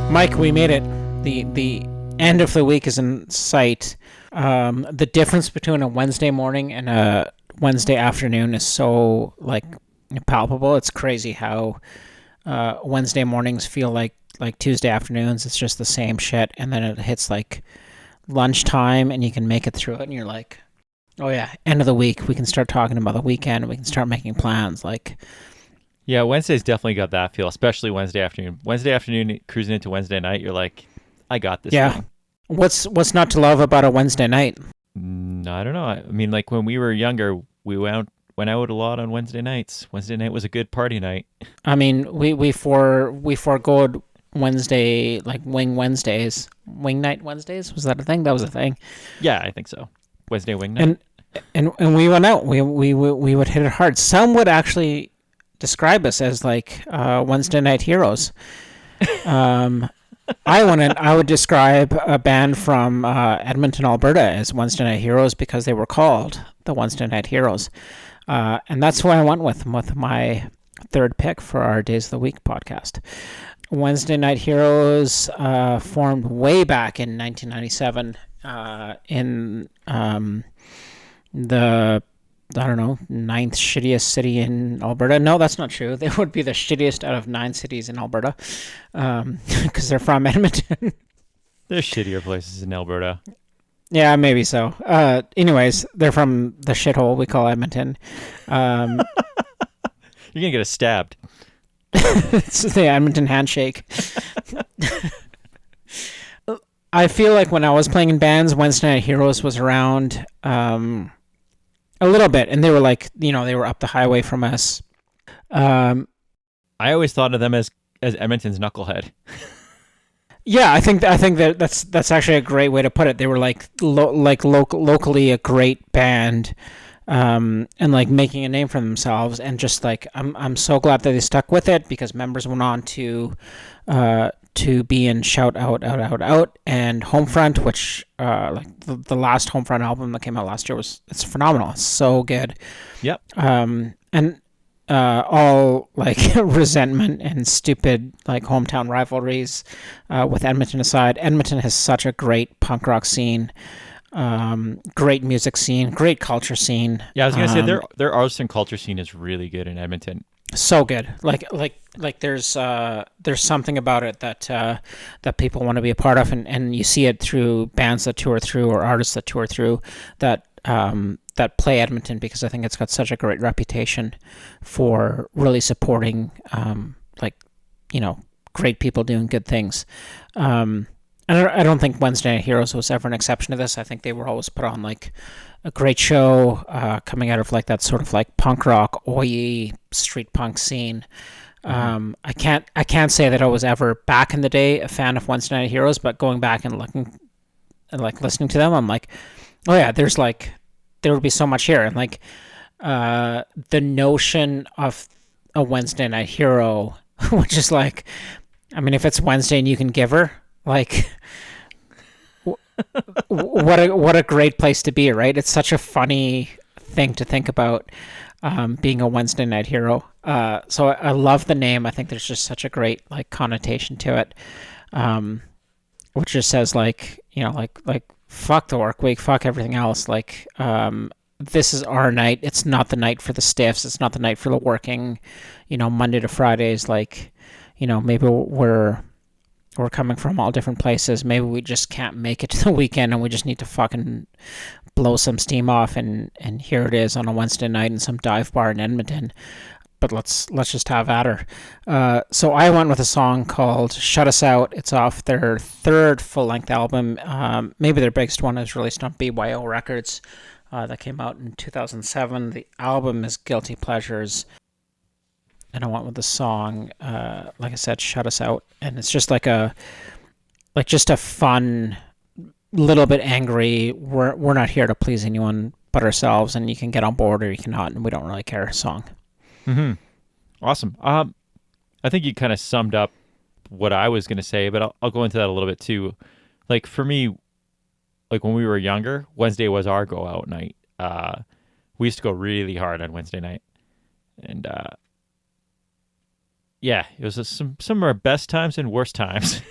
Mike, we made it. The end of the week is in sight. The difference between a Wednesday morning and a Wednesday afternoon is so palpable. It's crazy how Wednesday mornings feel like Tuesday afternoons. It's just the same shit, and then it hits lunchtime, and you can make it through it, and you're like, oh yeah, end of the week. We can start talking about the weekend, and we can start making plans. Yeah, Wednesday's definitely got that feel, especially Wednesday afternoon. Wednesday afternoon, cruising into Wednesday night, you're like, I got this thing. What's not to love about a Wednesday night? I don't know. I mean, when we were younger, we went out a lot on Wednesday nights. Wednesday night was a good party night. I mean, we forgoed Wednesday, Wing Wednesdays. Wing Night Wednesdays? Was that a thing? That was a thing. Yeah, I think so. Wednesday Wing Night. And we went out. We would hit it hard. Some would actually describe us as Wednesday night heroes. I would describe a band from Edmonton, Alberta as Wednesday night heroes because they were called the Wednesday night heroes. And that's who I went with my third pick for our Days of the Week podcast. Wednesday night heroes formed way back in 1997 in the ninth shittiest city in Alberta. No, that's not true. They would be the shittiest out of 9 cities in Alberta because they're from Edmonton. There's shittier places in Alberta. Yeah, maybe so. Anyways, they're from the shithole we call Edmonton. You're going to get us stabbed. It's the Edmonton handshake. I feel like when I was playing in bands, Wednesday Night Heroes was around a little bit, and they were they were up the highway from us. I always thought of them as Edmonton's Knucklehead. Yeah, I think that's actually a great way to put it. They were locally a great band, and making a name for themselves. And just I'm so glad that they stuck with it because members went on to be in Shout Out, and Homefront, which the last Homefront album that came out last year it's phenomenal. It's so good. Yep. And all resentment and stupid hometown rivalries with Edmonton aside, Edmonton has such a great punk rock scene, great music scene, great culture scene. Yeah, I was gonna say their arts and culture scene is really good in Edmonton. So good. Like there's something about it that that people want to be a part of, and you see it through bands that tour through or artists that tour through that that play Edmonton, because I think it's got such a great reputation for really supporting like, you know, great people doing good things. I don't think Wednesday Night Heroes was ever an exception to this. I think they were always put on like a great show, coming out of like that sort of like punk rock, oi street punk scene. I can't say that I was ever back in the day a fan of Wednesday Night Heroes, but going back and looking and like listening to them, I'm like, oh yeah, there would be so much here, and like the notion of a Wednesday Night Hero, which is like, I mean, if it's Wednesday and you can give her, like, what a great place to be, right? It's such a funny thing to think about, being a Wednesday Night Hero. So I love the name. I think there's just such a great like connotation to it, which just says like, you know, like fuck the work week, fuck everything else. Like, this is our night. It's not the night for the stiffs. It's not the night for the working, you know, Monday to Fridays. Like, you know, maybe we're coming from all different places. Maybe we just can't make it to the weekend and we just need to fucking blow some steam off. And here it is on a Wednesday night in some dive bar in Edmonton. But let's just have at her. So I went with a song called Shut Us Out. It's off their third full-length album. Maybe their biggest one is released on BYO Records. That came out in 2007. The album is Guilty Pleasures. And I went with the song, like I said, Shut Us Out. And it's just like just a fun, little bit angry, we're not here to please anyone but ourselves, and you can get on board or you cannot, and we don't really care song. Mm-hmm. Awesome. I think you kind of summed up what I was going to say, but I'll go into that a little bit too. Like for me, like when we were younger, Wednesday was our go out night. We used to go really hard on Wednesday night, and yeah, it was some of our best times and worst times.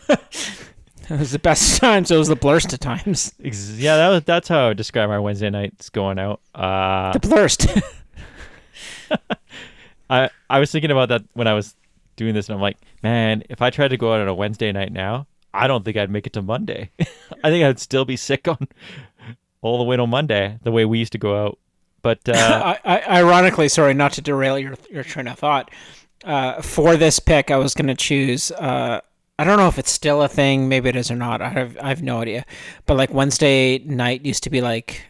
It was the best times. It was the blurst of times. Yeah, that's how I would describe our Wednesday nights going out. The blurst. I was thinking about that when I was doing this, and I'm like, man, if I tried to go out on a Wednesday night now, I don't think I'd make it to Monday. I think I'd still be sick on all the way to Monday, the way we used to go out. But ironically, sorry, not to derail your train of thought, for this pick, I was going to choose. I don't know if it's still a thing. Maybe it is or not. I have no idea. But like Wednesday night used to be like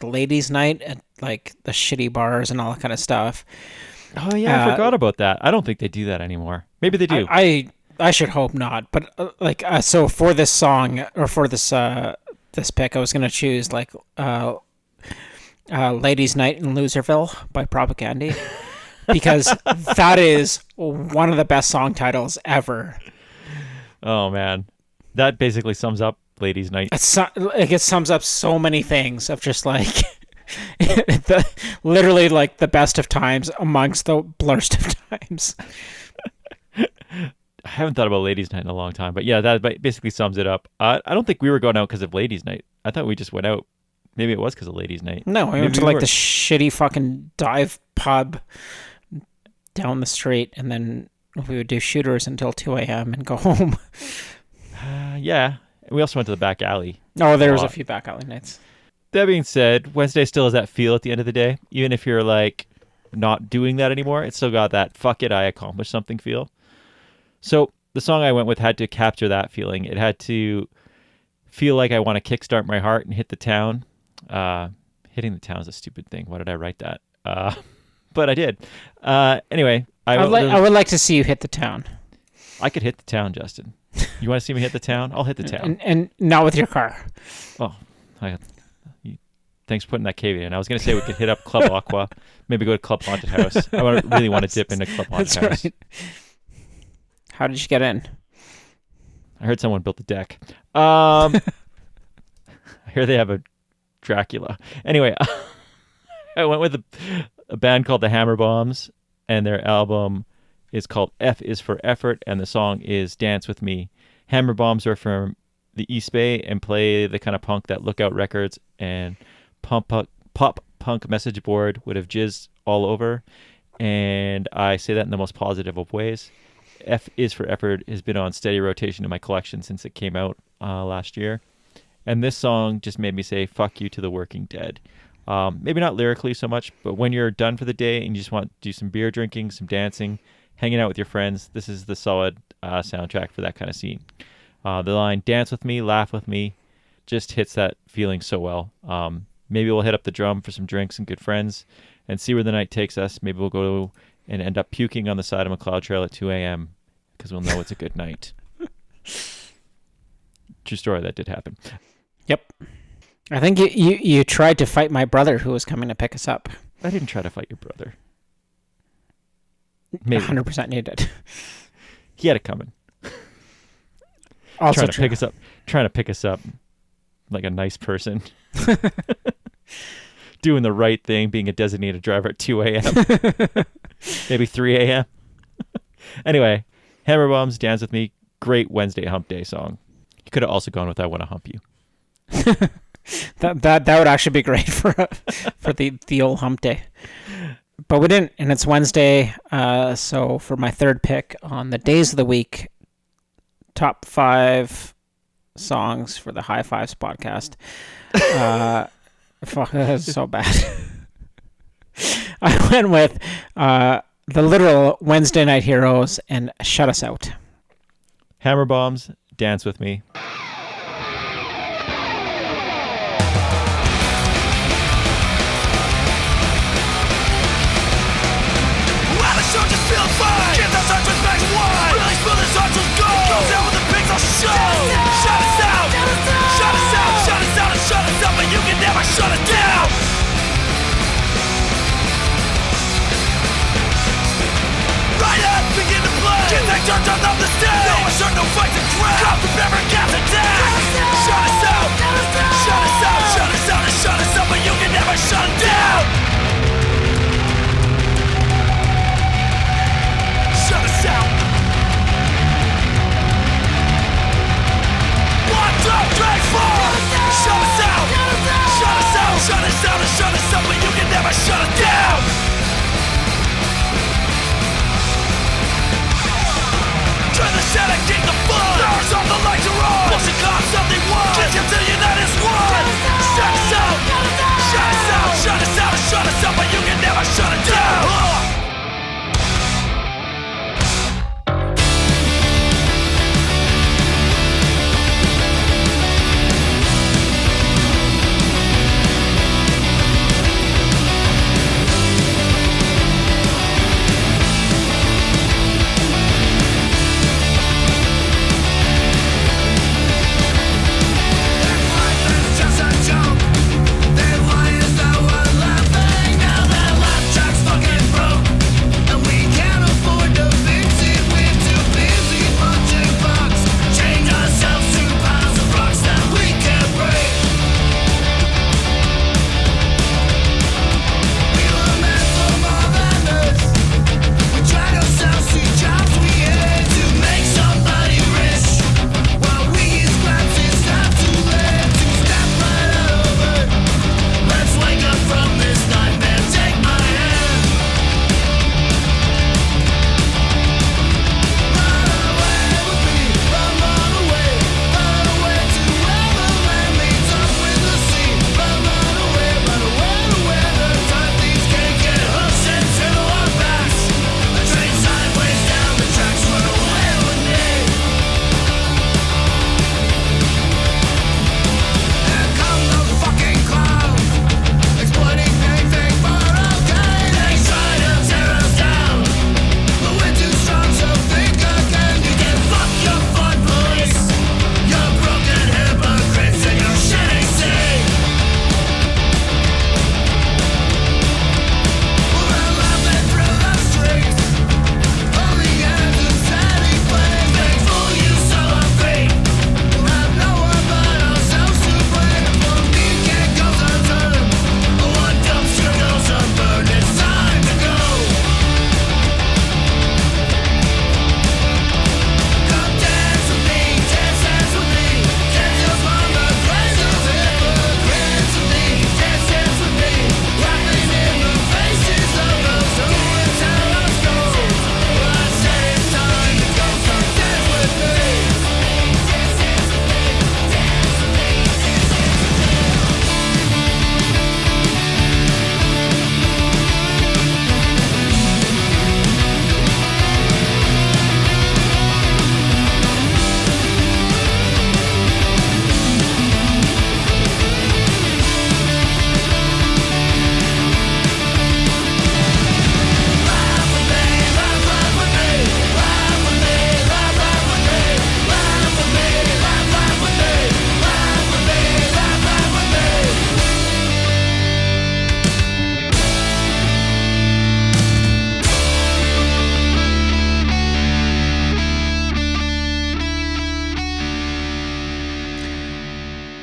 ladies' night at like the shitty bars and all that kind of stuff. Oh yeah, I forgot about that. I don't think they do that anymore. Maybe they do. I should hope not. But so for this song or for this this pick, I was going to choose like Ladies' Night in Loserville by Propaganda, because that is one of the best song titles ever. Oh man, that basically sums up Ladies' Night. It sums up so many things of just like literally like the best of times amongst the blurst of times. I haven't thought about Ladies' Night in a long time, but yeah, that basically sums it up. I don't think we were going out because of Ladies' Night. I thought we just went out. Maybe it was because of Ladies' Night. No, we went to like the shitty fucking dive pub down the street, and then we would do shooters until 2 a.m. and go home. Yeah. We also went to the back alley. Oh, there was a few back alley nights. That being said, Wednesday still has that feel at the end of the day. Even if you're like not doing that anymore, it's still got that fuck it, I accomplished something feel. So the song I went with had to capture that feeling. It had to feel like I want to kickstart my heart and hit the town. Hitting the town is a stupid thing. Why did I write that? But I did. Anyway, I would like to see you hit the town. I could hit the town, Justin. You want to see me hit the town? I'll hit the town. And not with your car. Oh, thanks for putting that caveat in. I was going to say we could hit up Club Aqua, maybe go to Club Haunted House. I really want to dip into Club Haunted House. Right. How did you get in? I heard someone built the deck. I hear they have a Dracula. Anyway, I went with a band called the Hammerbombs, and their album is called F is for Effort, and the song is Dance With Me. Hammerbombs are from the East Bay and play the kind of punk that Lookout Records and pop punk message board would have jizzed all over. and I say that in the most positive of ways. F is for Effort has been on steady rotation in my collection since it came out last year. And this song just made me say, fuck you to the working dead. Maybe not lyrically so much, but when you're done for the day and you just want to do some beer drinking, some dancing, hanging out with your friends, this is the solid soundtrack for that kind of scene. The line, dance with me, laugh with me, just hits that feeling so well. Maybe we'll hit up the drum for some drinks and good friends and see where the night takes us. Maybe we'll go and end up puking on the side of a McLeod trail at 2 a.m. because we'll know it's a good night. True story, that did happen. Yep. I think you tried to fight my brother who was coming to pick us up. I didn't try to fight your brother. Maybe. 100% you did. He had it coming. Also trying to pick us up like a nice person. Doing the right thing, being a designated driver at 2 a.m. Maybe 3 a.m. Anyway, Hammerbombs, Dance With Me, great Wednesday hump day song. You could have also gone with I Want to Hump You. that would actually be great for the old hump day. But we didn't, and it's Wednesday, so for my third pick on the days of the week, top 5 songs for the High Fives podcast. Fuck, that's so bad. I went with the literal Wednesday Night Heroes and Shut Us Out. Hammerbombs, Dance With Me. Shut it down! Right up, begin to play. Get that dirt on the stage. No assert, no fight to crowd. Come prepare and cast attack. Shut us out! Shut us out! Shut us out and shut us up, but you can never shut it down! Shut us out!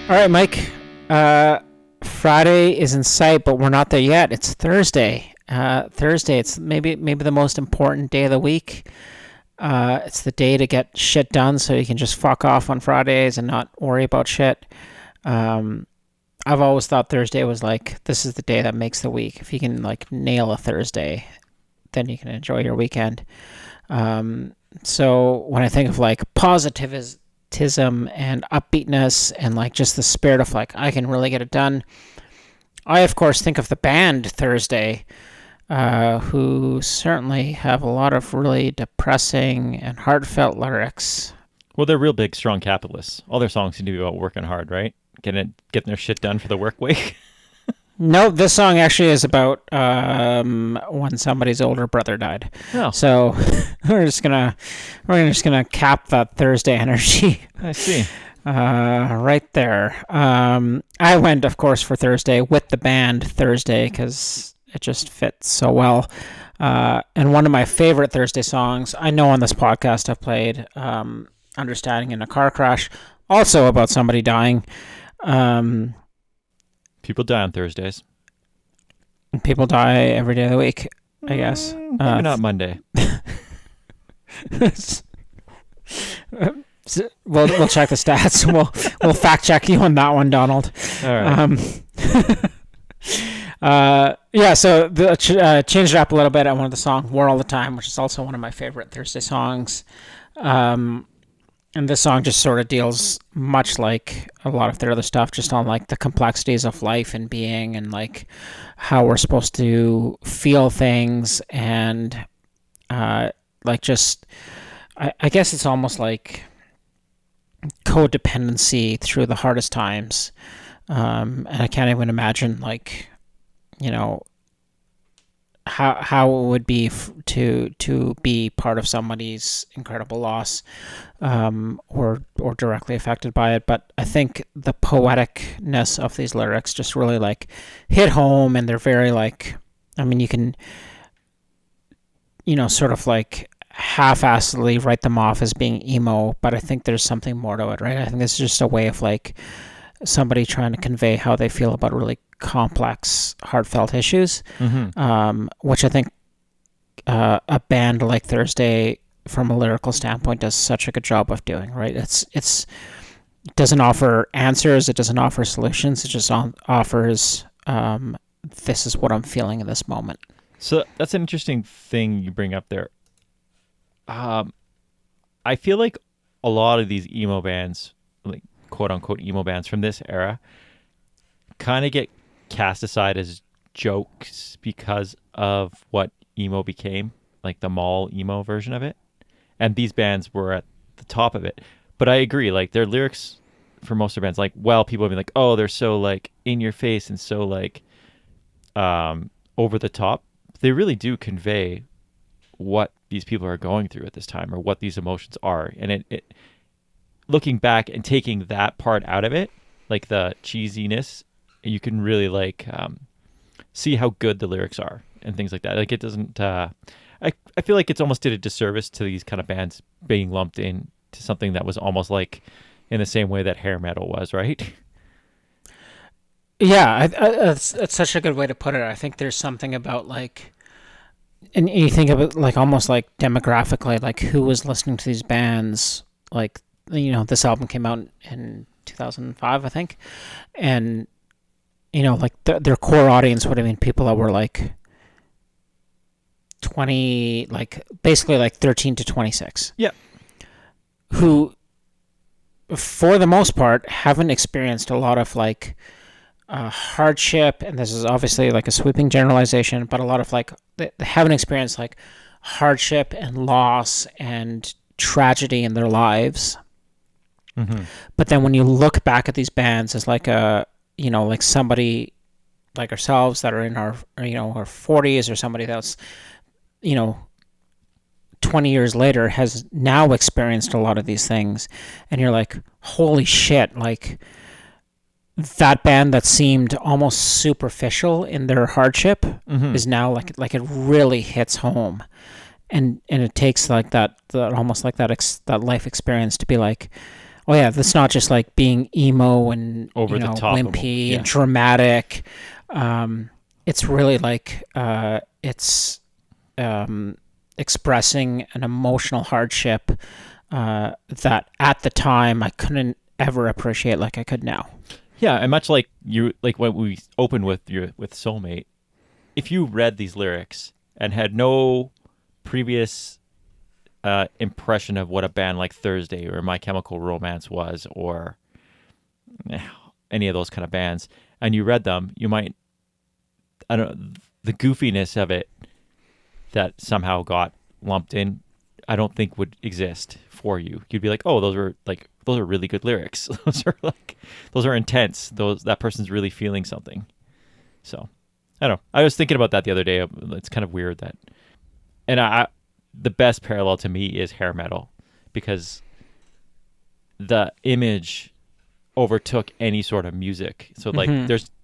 All right, Mike. Friday is in sight, but we're not there yet. It's Thursday. Thursday. It's maybe the most important day of the week. It's the day to get shit done, so you can just fuck off on Fridays and not worry about shit. I've always thought Thursday was like, this is the day that makes the week. If you can like nail a Thursday, then you can enjoy your weekend. So when I think of like positivism and upbeatness and like just the spirit of like, I can really get it done, I of course think of the band Thursday, who certainly have a lot of really depressing and heartfelt lyrics. Well, they're real big, strong capitalists. All their songs seem to be about working hard, right? Getting their shit done for the work week. No, this song actually is about when somebody's older brother died. Oh. So we're just gonna cap that Thursday energy. I see. Right there. I went, of course, for Thursday with the band Thursday because it just fits so well. And one of my favorite Thursday songs, I know on this podcast I've played "Understanding in a Car Crash," also about somebody dying. People die on Thursdays. People die every day of the week, I guess. Maybe not Monday. We'll check the stats. We'll fact check you on that one, Donald. All right. So changed it up a little bit. I wanted the song "War All the Time," which is also one of my favorite Thursday songs. And this song just sort of deals, much like a lot of their other stuff, just on like the complexities of life and being, and like how we're supposed to feel things, and like just, I guess it's almost like codependency through the hardest times. And I can't even imagine, like, you know, how it would be to be part of somebody's incredible loss, or directly affected by it. But I think the poeticness of these lyrics just really like hit home, and they're very like, I mean, you can, you know, sort of like half-assedly write them off as being emo, but I think there's something more to it, right? I think this is just a way of like somebody trying to convey how they feel about really complex, heartfelt issues, which I think a band like Thursday, from a lyrical standpoint, does such a good job of doing, right? It doesn't offer answers, it doesn't offer solutions, it just offers this is what I'm feeling in this moment. So that's an interesting thing you bring up there. I feel like a lot of these emo bands, like quote unquote emo bands from this era, kind of get cast aside as jokes because of what emo became, like the mall emo version of it. And these bands were at the top of it. But I agree, like their lyrics for most of their bands, like, well, people have been like, oh, they're so like in your face and so like over the top. They really do convey what these people are going through at this time, or what these emotions are. And it looking back and taking that part out of it, like the cheesiness, you can really like see how good the lyrics are and things like that. Like it doesn't I feel like it's almost did a disservice to these kind of bands being lumped in to something that was almost like in the same way that hair metal was, right? Yeah, it's such a good way to put it. I think there's something about like, and you think of it like almost like demographically, like who was listening to these bands. Like, you know, this album came out in 2005, I think, and you know, like their core audience would have been people that were like 20, like basically like 13 to 26. Yeah. Who, for the most part, haven't experienced a lot of like hardship, and this is obviously like a sweeping generalization, but a lot of like, they haven't experienced like hardship and loss and tragedy in their lives. Mm-hmm. But then when you look back at these bands as like a, you know, like somebody like ourselves that are in our, you know, our 40s, or somebody that's, you know, 20 years later has now experienced a lot of these things, and you're like, holy shit, like that band that seemed almost superficial in their hardship is now like it really hits home, and it takes like that almost like that life experience to be like, Oh yeah, that's not just like being emo and Over the top of 'em, wimpy yeah. and dramatic. It's really like it's expressing an emotional hardship that at the time I couldn't ever appreciate like I could now. Yeah, and much like you, like when we opened with Soulmate, if you read these lyrics and had no previous impression of what a band like Thursday or My Chemical Romance was, or any of those kind of bands, and you read them, you might, I don't know, the goofiness of it that somehow got lumped in, I don't think would exist for you. You'd be like, oh, those are really good lyrics. those are intense. That person's really feeling something. So I don't know. I was thinking about that the other day. It's kind of weird that, and the best parallel to me is hair metal, because the image overtook any sort of music. So like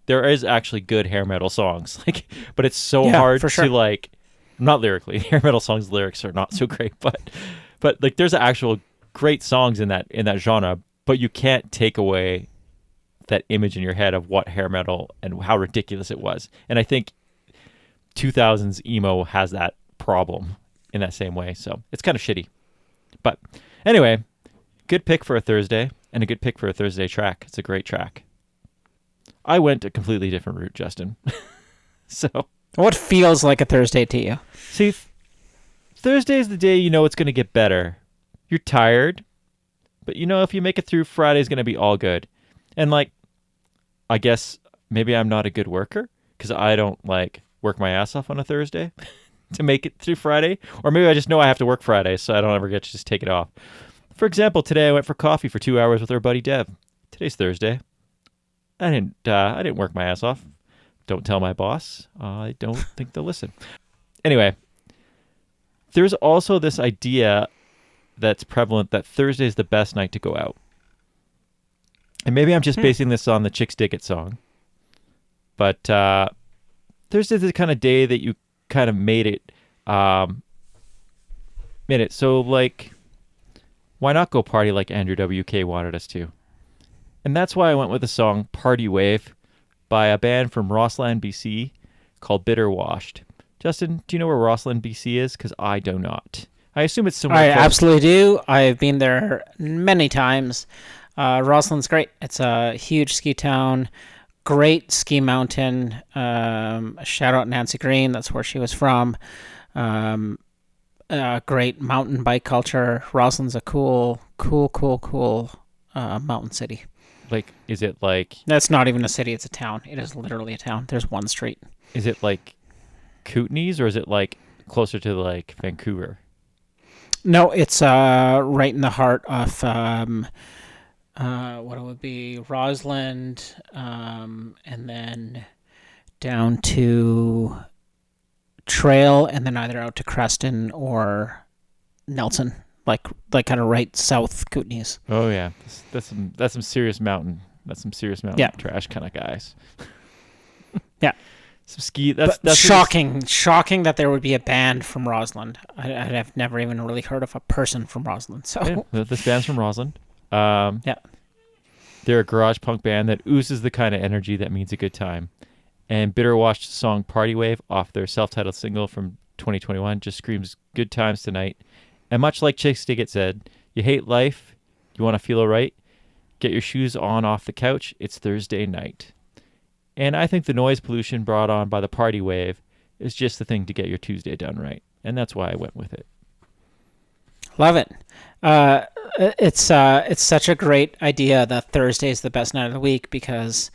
there is actually good hair metal songs, like, but it's so hard for sure. to like, not lyrically, hair metal songs lyrics are not so great, but like there's actual great songs in that genre, but you can't take away that image in your head of what hair metal and how ridiculous it was. And I think 2000s emo has that problem in that same way. So it's kind of shitty. But anyway, good pick for a Thursday, and a good pick for a Thursday track. It's a great track. I went a completely different route, Justin. So What feels like a Thursday to you? see, Thursday is the day you know it's going to get better. You're tired, but you know if you make it through, Friday's going to be all good. And like, I guess maybe I'm not a good worker because I don't like work my ass off on a Thursday to make it through Friday. Or maybe I just know I have to work Friday, so I don't ever get to just take it off. For example, today I went for coffee for 2 hours with our buddy Dev. Today's Thursday. I didn't work my ass off. Don't tell my boss. I don't think they'll listen. Anyway, there's also this idea that's prevalent that Thursday is the best night to go out. And maybe I'm just basing this on the Chicks Dig It song. But Thursday's the kind of day that you kind of made it. So, like, why not go party like Andrew WK wanted us to? And that's why I went with the song Party Wave by a band from Rossland, BC called Bitter Washed. Justin, do you know where Rossland, BC is? Because I do not. I assume it's somewhere I close. absolutely do. I've been there many times. Rossland's great. It's a huge ski town, great ski mountain. Shout out Nancy Green. That's where she was from. Great mountain bike culture. Rossland's a cool mountain city. Like, is it like... That's not even a city. It's a town. It is literally a town. There's one street. Is it like Kootenays, or is it like closer to like Vancouver? No, it's right in the heart of what it would be Rossland, and then down to Trail, and then either out to Creston or Nelson, like kind of right south Kootenays. Oh yeah, that's some serious mountain. That's some serious mountain trash kind of guys. Yeah. Some ski. That's shocking that there would be a band from Rossland. I've never even really heard of a person from Rossland. So this band's from Rossland. Yeah, they're a garage punk band that oozes the kind of energy that means a good time. And Bitter Washed song Party Wave off their self-titled single from 2021 just screams good times tonight. And much like Chicks Dig It said, you hate life, you want to feel alright, get your shoes on off the couch, it's Thursday night. And I think the noise pollution brought on by the party wave is just the thing to get your Tuesday done right. And that's why I went with it. love it. It's such a great idea that Thursday is the best night of the week because,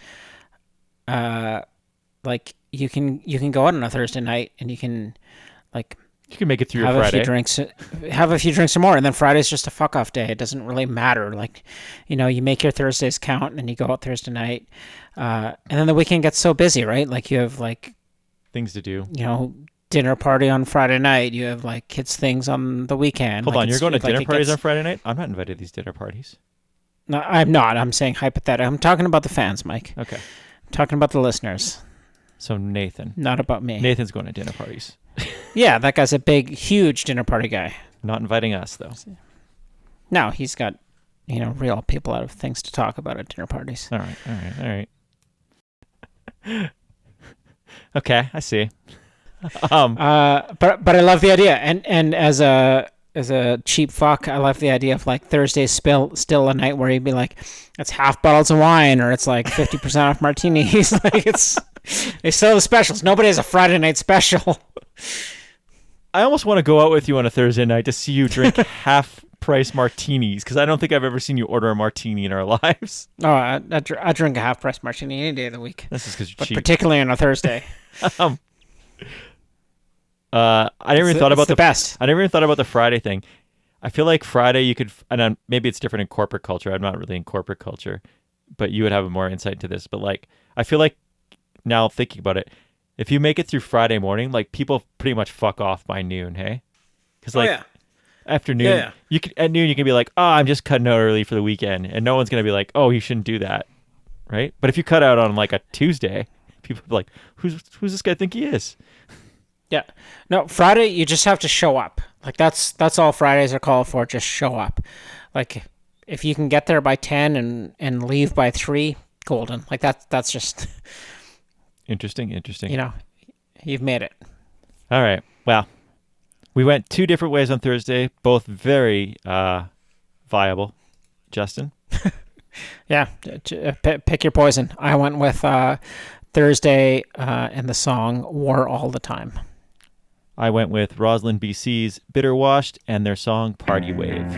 like you can go out on a Thursday night and you can make it through have your Friday. Have a few drinks or more, and then Friday's just a fuck off day. It doesn't really matter. Like, you make your Thursdays count, and you go out Thursday night, and then the weekend gets so busy, right? Like you have things to do. Dinner party on Friday night. You have kids things on the weekend. Hold on, you're going to dinner parties on Friday night? I'm not invited to these dinner parties. No, I'm not. I'm saying hypothetical. I'm talking about the fans, Mike. Okay. I'm talking about the listeners. So Nathan. Not about me. Nathan's going to dinner parties. Yeah, that guy's a big, huge dinner party guy. Not inviting us, though. No, he's got real people out of things to talk about at dinner parties. All right. Okay, I see. But I love the idea, and as a cheap fuck, I love the idea of like Thursday's still a night where you'd be like, it's half bottles of wine, or it's like 50% off martinis. Like they sell the specials. Nobody has a Friday night special. I almost want to go out with you on a Thursday night to see you drink half-price martinis, because I don't think I've ever seen you order a martini in our lives. Oh, I drink a half-price martini any day of the week. This is because you're but cheap. Particularly on a Thursday. I never even thought about the best. I never even thought about the Friday thing. I feel like Friday you could, and maybe it's different in corporate culture. I'm not really in corporate culture, but you would have more insight into this. But like, I feel like now thinking about it, if you make it through Friday morning, like people pretty much fuck off by noon, hey? Because afternoon, at noon you can be like, oh, I'm just cutting out early for the weekend, and no one's gonna be like, oh, you shouldn't do that, right? But if you cut out on like a Tuesday, people be like, who's this guy think he is? Yeah. No, Friday you just have to show up. Like that's all Fridays are called for. Just show up. Like if you can get there by 10 and leave by 3, golden. Like that's just interesting. You've made it. All right. Well, we went 2 different ways on Thursday, both very viable. Justin? Yeah. Pick your poison. I went with Thursday and the song War All the Time. I went with Roslyn BC's Bitter Washed and their song Party Wave.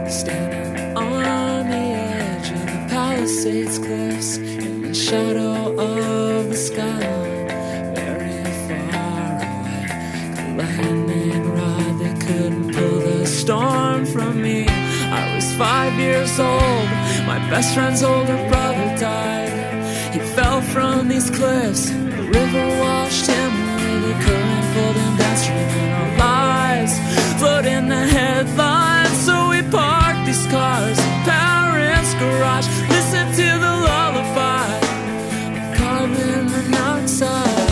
Standing on the edge of the Palisades cliffs in the shadow of the skyline, very far away. The lightning rod, they couldn't pull the storm from me. I was 5 years old, my best friend's older brother died. He fell from these cliffs, the river washed him away. The current pulled him downstream and our lives float in the headlines. So we parked these cars in parents' garage, listen to the lullaby of carbon monoxide.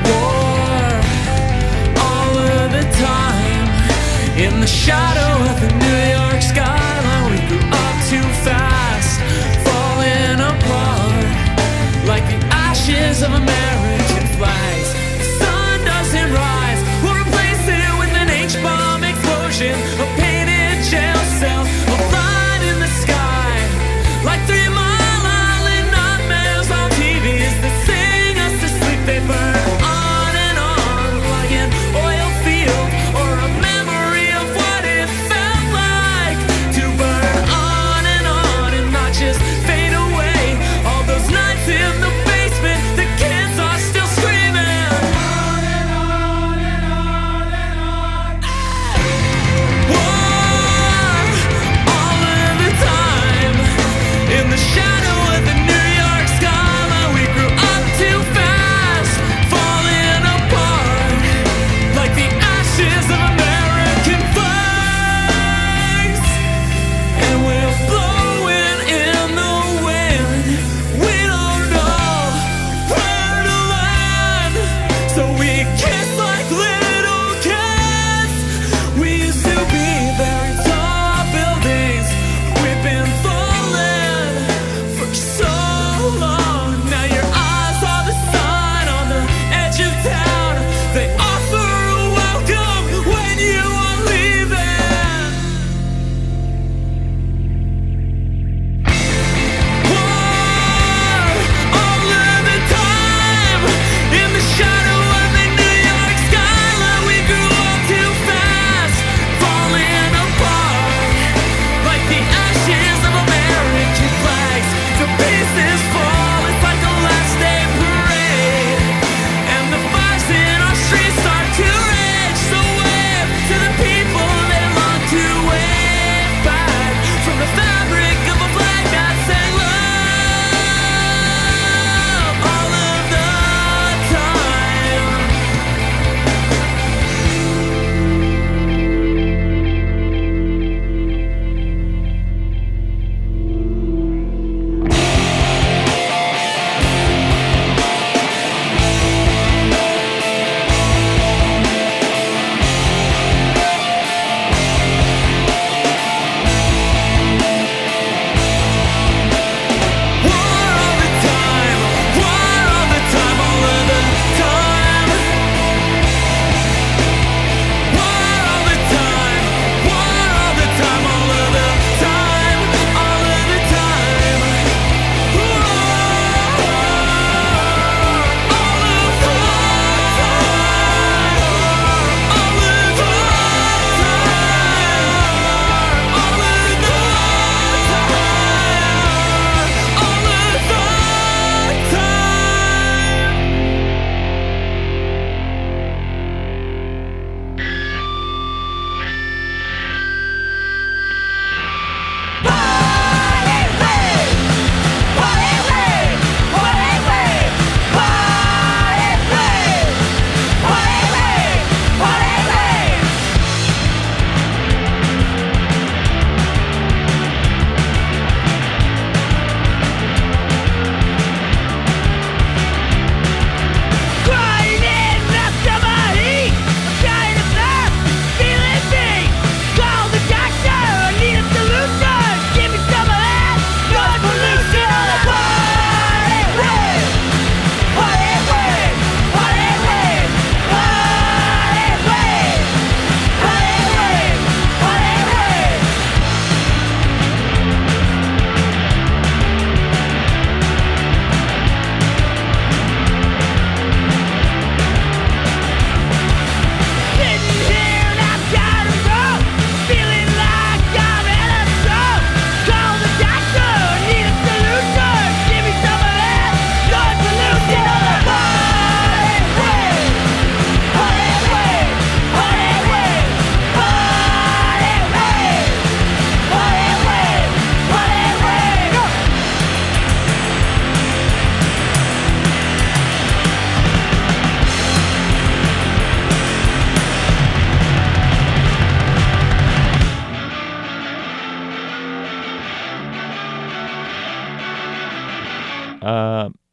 War all of the time.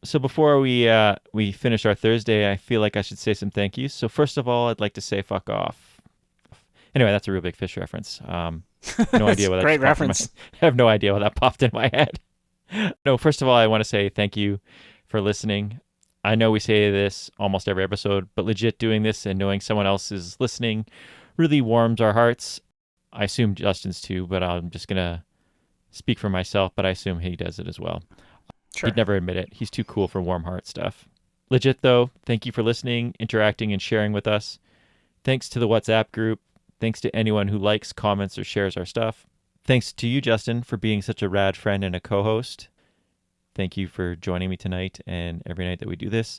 So before we finish our Thursday, I feel like I should say some thank yous. So first of all, I'd like to say fuck off. Anyway, that's a Real Big Fish reference. No idea what that Great just popped in reference. I have no idea what that popped in my head. No, first of all, I want to say thank you for listening. I know we say this almost every episode, but legit doing this and knowing someone else is listening really warms our hearts. I assume Justin's too, but I'm just going to speak for myself, but I assume he does it as well. Sure. He'd never admit it. He's too cool for warm heart stuff. Legit though, thank you for listening, interacting, and sharing with us. Thanks to the WhatsApp group. Thanks to anyone who likes, comments, or shares our stuff. Thanks to you, Justin, for being such a rad friend and a co-host. Thank you for joining me tonight and every night that we do this.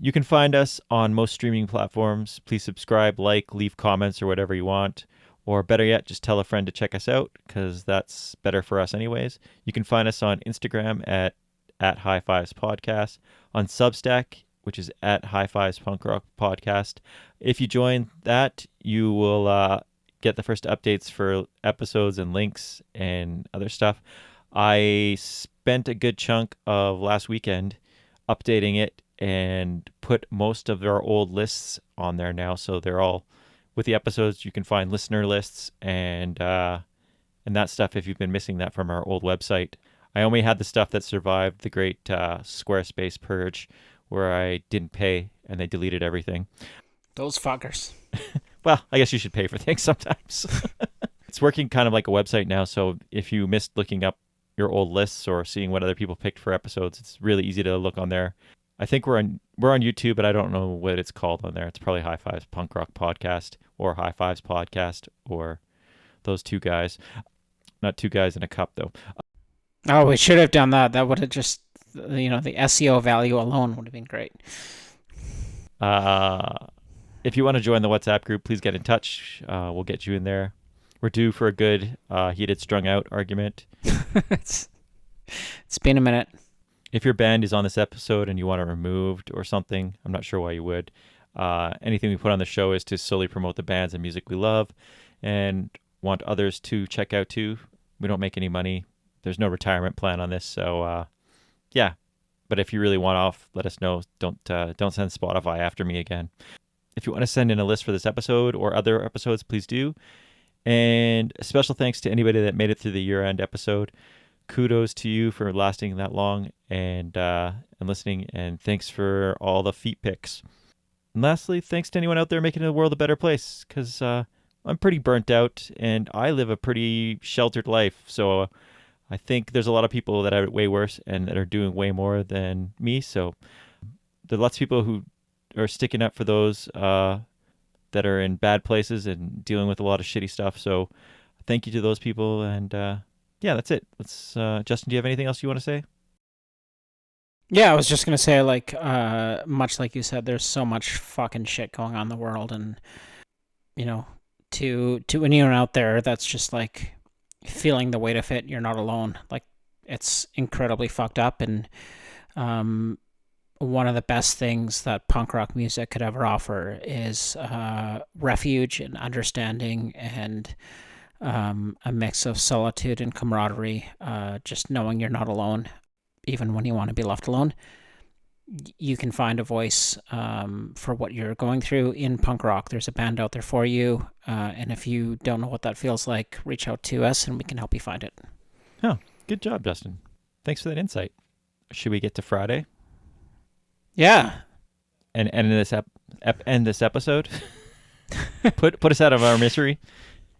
You can find us on most streaming platforms. Please subscribe, like, leave comments, or whatever you want. Or better yet, just tell a friend to check us out, because that's better for us anyways. You can find us on Instagram at High Fives Podcast, on Substack, which is at High Fives Punk Rock Podcast. If you join that, you will get the first updates for episodes and links and other stuff. I spent a good chunk of last weekend updating it and put most of our old lists on there now. So they're all with the episodes. You can find listener lists and that stuff if you've been missing that from our old website. I only had the stuff that survived the great Squarespace purge where I didn't pay and they deleted everything. Those fuckers. Well, I guess you should pay for things sometimes. It's working kind of like a website now, so if you missed looking up your old lists or seeing what other people picked for episodes, it's really easy to look on there. I think we're on YouTube, but I don't know what it's called on there. It's probably High Fives Punk Rock Podcast or High Fives Podcast or those two guys. Not two guys in a cup, though. Oh, we should have done that. That would have just, the SEO value alone would have been great. If you want to join the WhatsApp group, please get in touch. We'll get you in there. We're due for a good heated strung out argument. It's been a minute. If your band is on this episode and you want it removed or something, I'm not sure why you would. Anything we put on the show is to solely promote the bands and music we love and want others to check out too. We don't make any money. There's no retirement plan on this, so yeah. But if you really want off, let us know. Don't send Spotify after me again. If you want to send in a list for this episode or other episodes, please do. And a special thanks to anybody that made it through the year-end episode. Kudos to you for lasting that long and listening, and thanks for all the feet pics. And lastly, thanks to anyone out there making the world a better place, because I'm pretty burnt out and I live a pretty sheltered life. So I think there's a lot of people that are way worse and that are doing way more than me. So there are lots of people who are sticking up for those that are in bad places and dealing with a lot of shitty stuff. So thank you to those people. And yeah, that's it. Let's Justin, do you have anything else you want to say? Yeah, I was just going to say, much like you said, there's so much fucking shit going on in the world. And, to anyone out there that's just feeling the weight of it, you're not alone. It's incredibly fucked up. And one of the best things that punk rock music could ever offer is refuge and understanding and a mix of solitude and camaraderie, just knowing you're not alone, even when you want to be left alone. You can find a voice for what you're going through in punk rock. There's a band out there for you, and if you don't know what that feels like, reach out to us and we can help you find it. Oh, good job, Justin. Thanks for that insight. Should we get to Friday? Yeah. And end this episode? Put us out of our misery.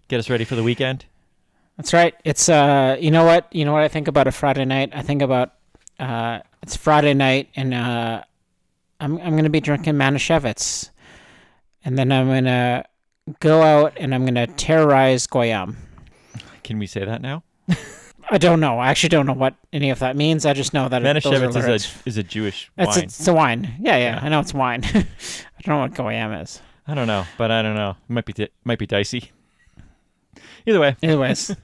Get us ready for the weekend. That's right. It's you know what I think about a Friday night? I think about it's Friday night and I'm gonna be drinking Manischewitz, and then I'm gonna go out and I'm gonna terrorize Goyam. Can we say that now? I don't know. I actually don't know what any of that means. I just know that Manischewitz is a Jewish wine. It's a wine. Yeah. I know it's wine. I don't know what Goyam is. I don't know, but I don't know. It might be dicey. Either way. Anyways,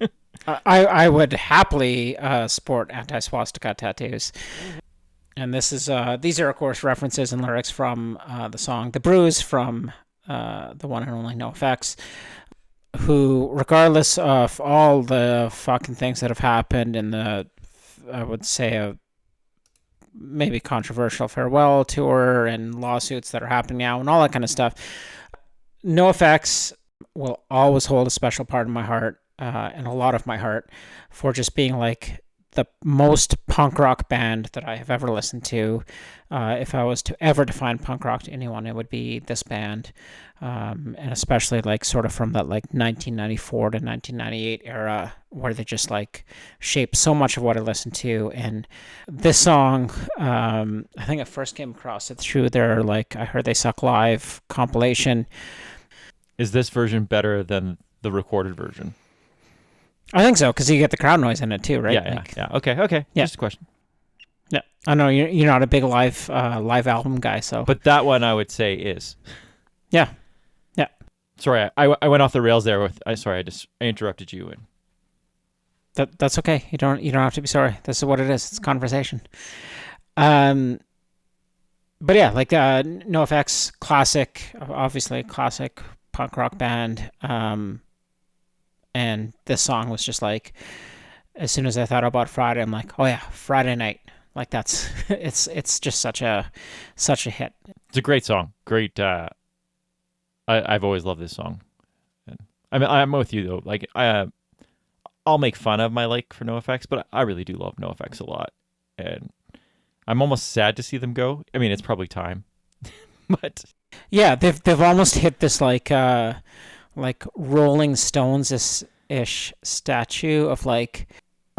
I would happily sport anti-swastika tattoos. And these are, of course, references and lyrics from the song The Bruise from the one and only NOFX, who, regardless of all the fucking things that have happened in the, I would say, maybe controversial farewell tour and lawsuits that are happening now and all that kind of stuff. NOFX will always hold a special part in my heart, and a lot of my heart, for just being like the most punk rock band that I have ever listened to. If I was to ever define punk rock to anyone, it would be this band. And especially like sort of from that like 1994 to 1998 era, where they just like shaped so much of what I listened to. And this song, I think I first came across it through their like I Heard They Suck Live compilation. Is this version better than the recorded version? I think so, because you get the crowd noise in it too, right? Yeah. Okay. Yeah. Just a question. Yeah, I know you're not a big live album guy, so. But that one I would say is. Yeah. Sorry, I went off the rails there with. I interrupted you. And That's okay. You don't have to be sorry. This is what it is. It's conversation. But yeah, like NOFX, classic, obviously classic punk rock band. And this song was just like, as soon as I thought about Friday, I'm like, oh yeah, Friday night. Like that's it's just such a hit. It's a great song. Great. I've always loved this song. And I'm with you though. Like I'll make fun of my like for NOFX, but I really do love NOFX a lot, and I'm almost sad to see them go. I mean, it's probably time, but yeah, they've almost hit this like Rolling Stones ish statue of like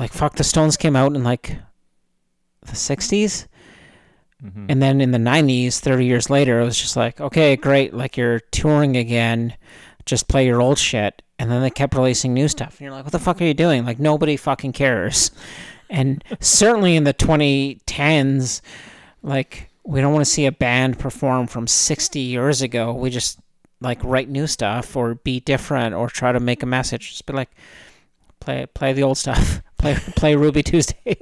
fuck, the Stones came out in like the 60s. Mm-hmm. And then in the 90s, 30 years later, it was just like, okay, great, like you're touring again, just play your old shit. And then they kept releasing new stuff. And you're like, what the fuck are you doing? Like, nobody fucking cares. And certainly in the 2010s, like, we don't want to see a band perform from 60 years ago. We just, like, write new stuff or be different or try to make a message. Just be like, play the old stuff. Play Ruby Tuesday.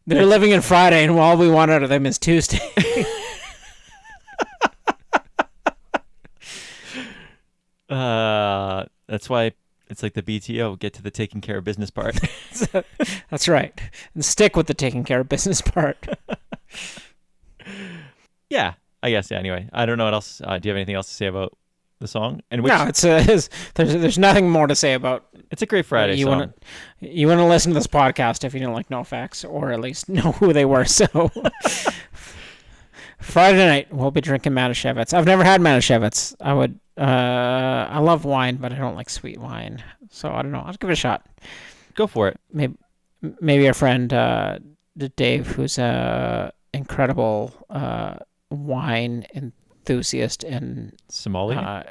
They're living in Friday, and all we want out of them is Tuesday. That's why it's like the BTO, get to the taking care of business part. That's right. And stick with the taking care of business part. Yeah, I guess. Yeah, anyway, I don't know what else. Do you have anything else to say about the song? And no, there's nothing more to say about. It's a great Friday song. You want to listen to this podcast if you don't like NOFX, or at least know who they were. So Friday night we'll be drinking Manischewitz. I've never had Manischewitz. I would. I love wine, but I don't like sweet wine. So I don't know. I'll give it a shot. Go for it. Maybe our friend Dave, who's a incredible wine enthusiast and sommelier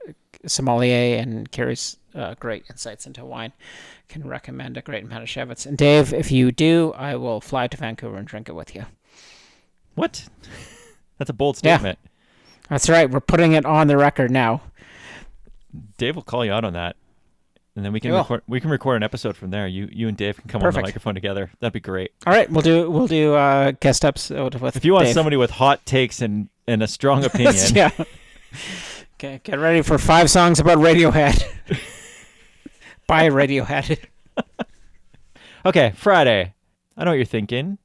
and carries great insights into wine, can recommend a great Manischewitz. And Dave, if you do, I will fly to Vancouver and drink it with you. What? That's a bold statement. Yeah, that's right. We're putting it on the record now. Dave will call you out on that, and then we can record an episode from there. You and Dave can come on the microphone together. That'd be great. All right, we'll do a guest episode with. If you want Dave. Somebody with hot takes and a strong opinion, yeah. Okay, get ready for 5 songs about Radiohead. By Radiohead. Okay, Friday. I know what you're thinking.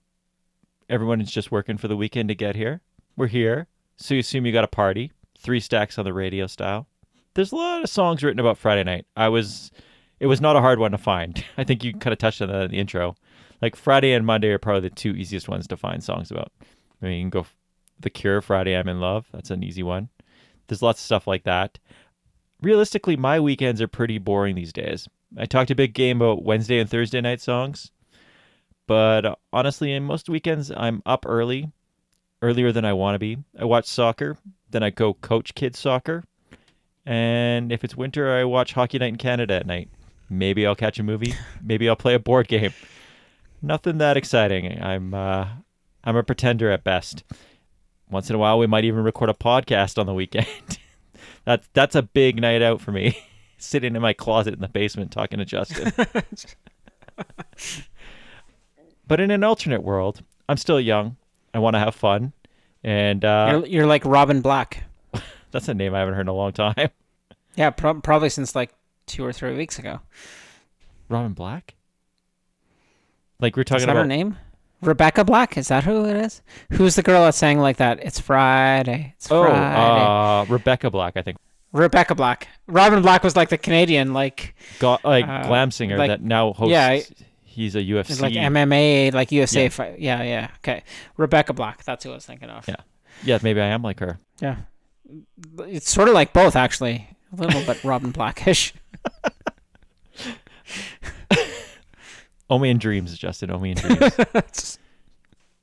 Everyone is just working for the weekend to get here. We're here, so you assume you got a party. 3 stacks on the radio style. There's a lot of songs written about Friday night. It was not a hard one to find. I think you kind of touched on that in the intro. Like Friday and Monday are probably the 2 easiest ones to find songs about. I mean, you can go The Cure, Friday I'm in Love. That's an easy one. There's lots of stuff like that. Realistically, my weekends are pretty boring these days. I talked a big game about Wednesday and Thursday night songs, but honestly, in most weekends, I'm up earlier than I want to be. I watch soccer, then I go coach kids soccer, and if it's winter, I watch Hockey Night in Canada at night. Maybe I'll catch a movie. Maybe I'll play a board game. Nothing that exciting. I'm a pretender at best. Once in a while, we might even record a podcast on the weekend. That's a big night out for me. Sitting in my closet in the basement talking to Justin. But in an alternate world, I'm still young. I want to have fun. And you're like Robin Black. That's a name I haven't heard in a long time. Yeah, probably since like 2 or 3 weeks ago. Robin Black? Like we're talking Is that about her name? Rebecca Black? Is that who it is? Who's the girl that sang like that? It's Friday. It's Friday. Rebecca Black, I think. Rebecca Black. Robin Black was like the Canadian, Glam singer like- that now hosts. yeah, he's a UFC. like MMA, like USA Yeah. fight. Yeah. Okay. Rebecca Black. That's who I was thinking of. Yeah, maybe I am like her. Yeah. It's sort of like both, actually. A little bit Robin Blackish. Only in dreams, Justin. Only in dreams.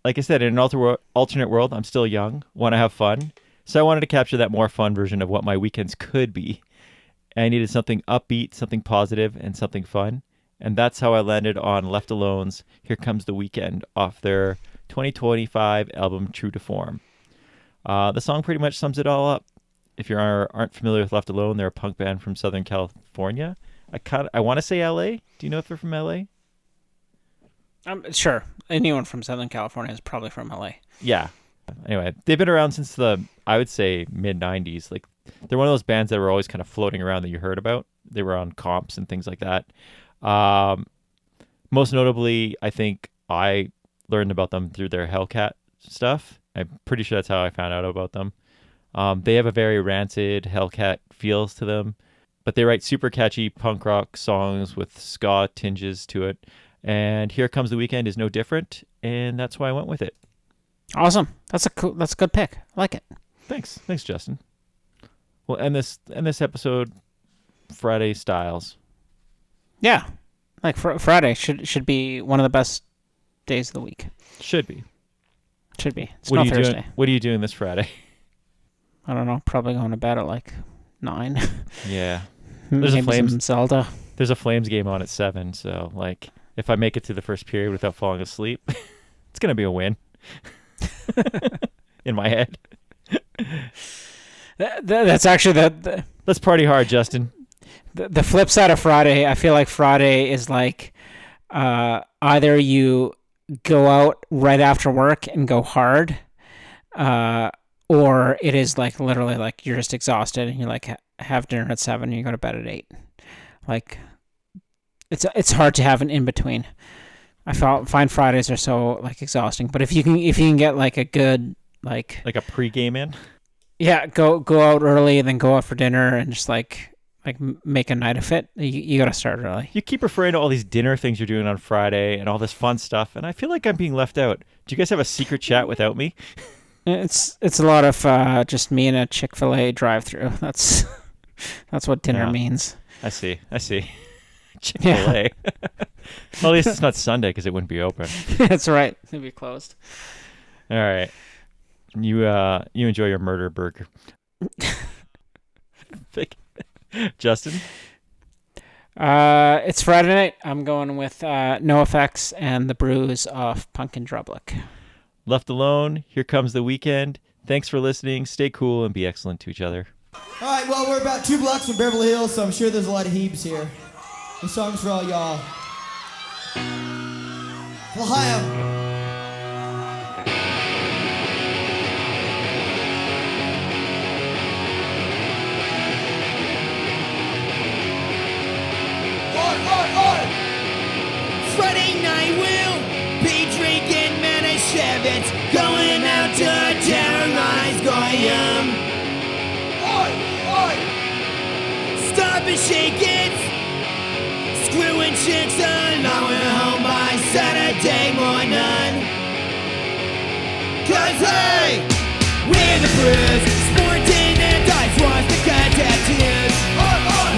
Like I said, in an alternate world, I'm still young, want to have fun. So I wanted to capture that more fun version of what my weekends could be. I needed something upbeat, something positive, and something fun. And that's how I landed on Left Alone's Here Comes the Weekend off their 2025 album True to Form. The song pretty much sums it all up. If you aren't familiar with Left Alone, they're a punk band from Southern California. I want to say LA. Do you know if they're from LA? Sure. Anyone from Southern California is probably from LA. Yeah. Anyway, they've been around since I would say, mid-90s. Like, they're one of those bands that were always kind of floating around that you heard about. They were on comps and things like that. Most notably, I think I learned about them through their Hellcat stuff. I'm pretty sure that's how I found out about them. They have a very rancid Hellcat feels to them, but they write super catchy punk rock songs with ska tinges to it. And Here Comes the Weekend is no different, and that's why I went with it. Awesome. That's a good pick. I like it. Thanks, Justin. Well, end this episode Friday styles. Yeah. Like Friday should be one of the best days of the week. Should be. Should be. It's What not are you Thursday. doing? What are you doing this Friday? I don't know. Probably going to bed at like 9. Yeah. There's a Maybe Flames. some Zelda. There's a Flames game on at 7, so like if I make it to the first period without falling asleep, it's gonna be a win. In my head. That's actually the Let's party hard, Justin. the flip side of Friday. I feel like Friday is like either you go out right after work and go hard, or it is like literally like you're just exhausted and you like have dinner at 7 and you go to bed at 8. Like it's hard to have an in between. I find Fridays are so like exhausting, but if you can get like a good like a pregame in. Yeah, go out early and then go out for dinner and just like make a night of it. You got to start early. You keep referring to all these dinner things you're doing on Friday and all this fun stuff, and I feel like I'm being left out. Do you guys have a secret chat without me? It's a lot of just me and a Chick-fil-A drive-through. That's what dinner means. I see. Chick-fil-A. Well, at least it's not Sunday because it wouldn't be open. That's right. It'd be closed. All right. You enjoy your murder burger. Justin? It's Friday night. I'm going with NOFX and the Brews of Pumpkin Drublick. Left Alone, Here Comes the Weekend. Thanks for listening. Stay cool and be excellent to each other. All right, well, we're about 2 blocks from Beverly Hills, so I'm sure there's a lot of Hebes here. This song's for all y'all. L'chaim. Friday night we'll be drinking Manischewitz, going out to terrorize Goyim. Stop and shake it, screwing chicks along, we're home by Saturday morning. 'Cause hey, we're the Brews, sporting and dice was the cut tattoos.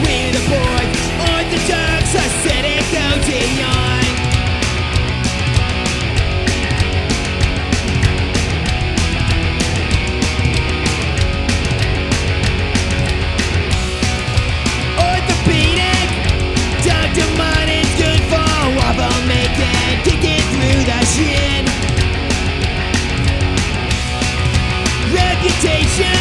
We're the boys, orthodox, acidic, OT young. Orthopedic, Dr. Martin's good for waffle making, kicking through the shin. Reputation.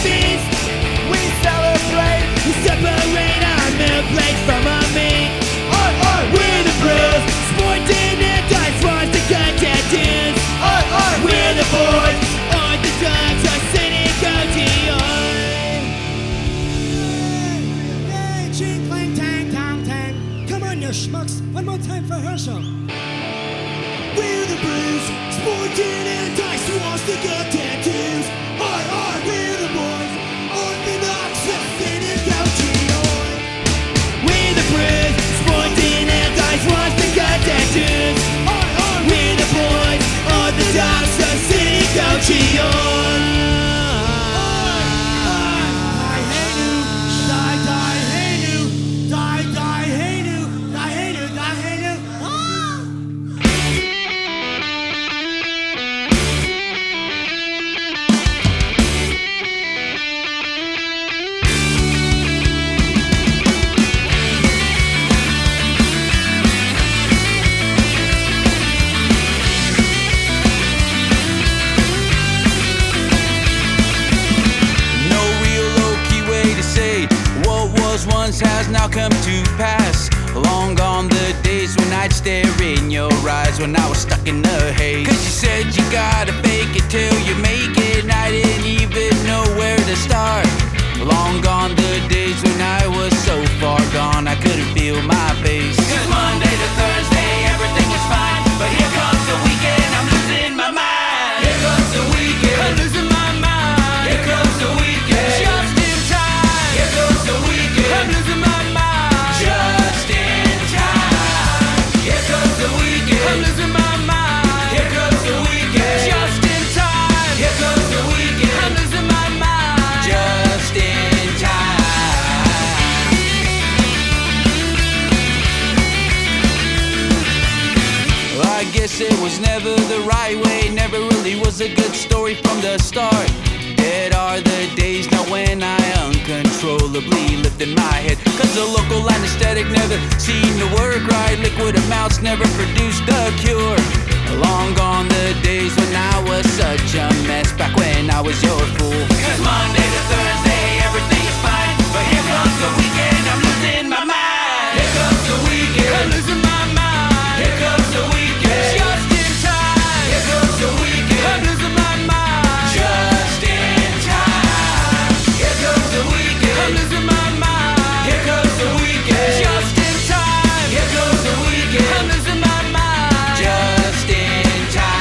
feast. We celebrate, we separate our milk plates from our meat. We're the bros, sporting and dice wants to cut tattoos. We're the boys, orthodox, our city goatee. Hey, ching, clang, tang, tang, tang. Come on, you schmucks. One more time for Herschel. We're the bros, sporting and dice wants to cut tattoos. We're the boys, orthodox, our city goatee. We're the bros, sporting and dice wants to cut tattoos. We're the boys, orthodox, our city goatee. Once has now come to pass. Long gone the days when I'd stare in your eyes when I was stuck in the haze. Cause you said you gotta fake it till you make it, and I didn't even know where to start. Long gone the days when I was so far gone I couldn't feel my face. Cause Monday to Thursday everything is fine, but here comes the weekend, I'm losing my mind. Here comes the weekend, I'm losing my mind. Here comes the weekend, just in time. Here comes the weekend, I'm losing my mind. Just in time. Here comes the weekend, I'm losing my mind. Here comes the weekend, just in time. Here comes the weekend, I'm losing my mind. Just in time. Well, I guess it was never the right way, never really was a good story from the start. Dead are the days now when I uncontrollably lift in my head, cause the local anesthetic never seemed to work right. Liquid amounts never produced a cure. Long gone the days when I was such a mess, back when I was your fool. Cause Monday to Thursday everything's fine, but here comes the weekend, I'm losing my mind. Here comes the weekend, I'm losing my mind. Here comes the weekend, just in time. Here comes the weekend, I'm losing my mind. Just in time. Here comes the weekend, I'm losing my mind. Here comes the weekend, just in time. Here comes the weekend, I'm losing my mind. Just in time.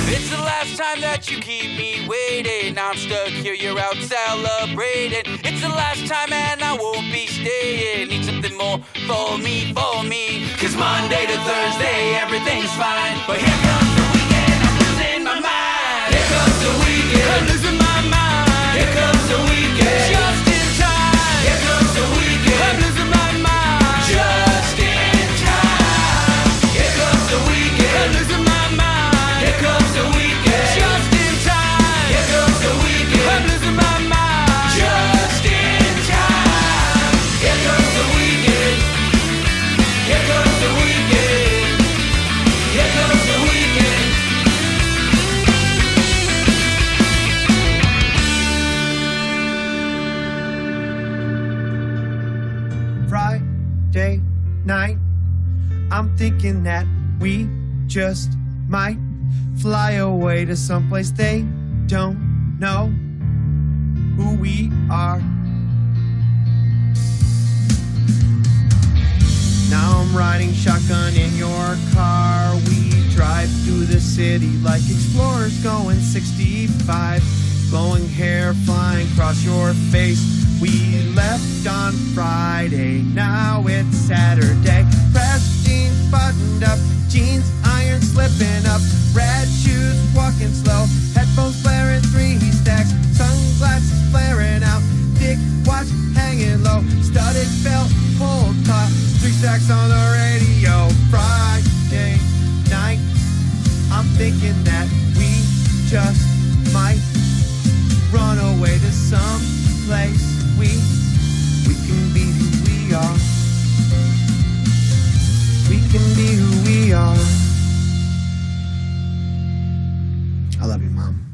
It's the last time that you keep me waiting. I'm stuck here, you're out celebrating. It's the last time and I won't be staying. Need something more for me, for me. Cause Monday to Thursday everything's fine, but here comes the weekend, I'm losing my mind. Here comes the weekend, I'm losing my mind. Here comes the weekend, just in time. Here comes the weekend, I'm losing my mind. Just in time. Here comes the weekend, I'm losing my mind. Here comes the weekend, just in time. Here comes the weekend, I'm losing my mind. Just in time. Here comes the weekend. Here comes the weekend. Here comes the weekend. Friday night, I'm thinking that we just might fly away to someplace they don't know who we are. Now I'm riding shotgun in your car. We drive through the city like explorers going 65. Glowing hair flying across your face. We left on Friday, now it's Saturday. Pressed jeans buttoned up, jeans iron slipping up. Red shoes walking slow, headphones blaring 3 stacks. Sunglasses flaring out, thick watch hanging low. Studded belt, full top, 3 stacks on the radio. Friday I love you, Mom.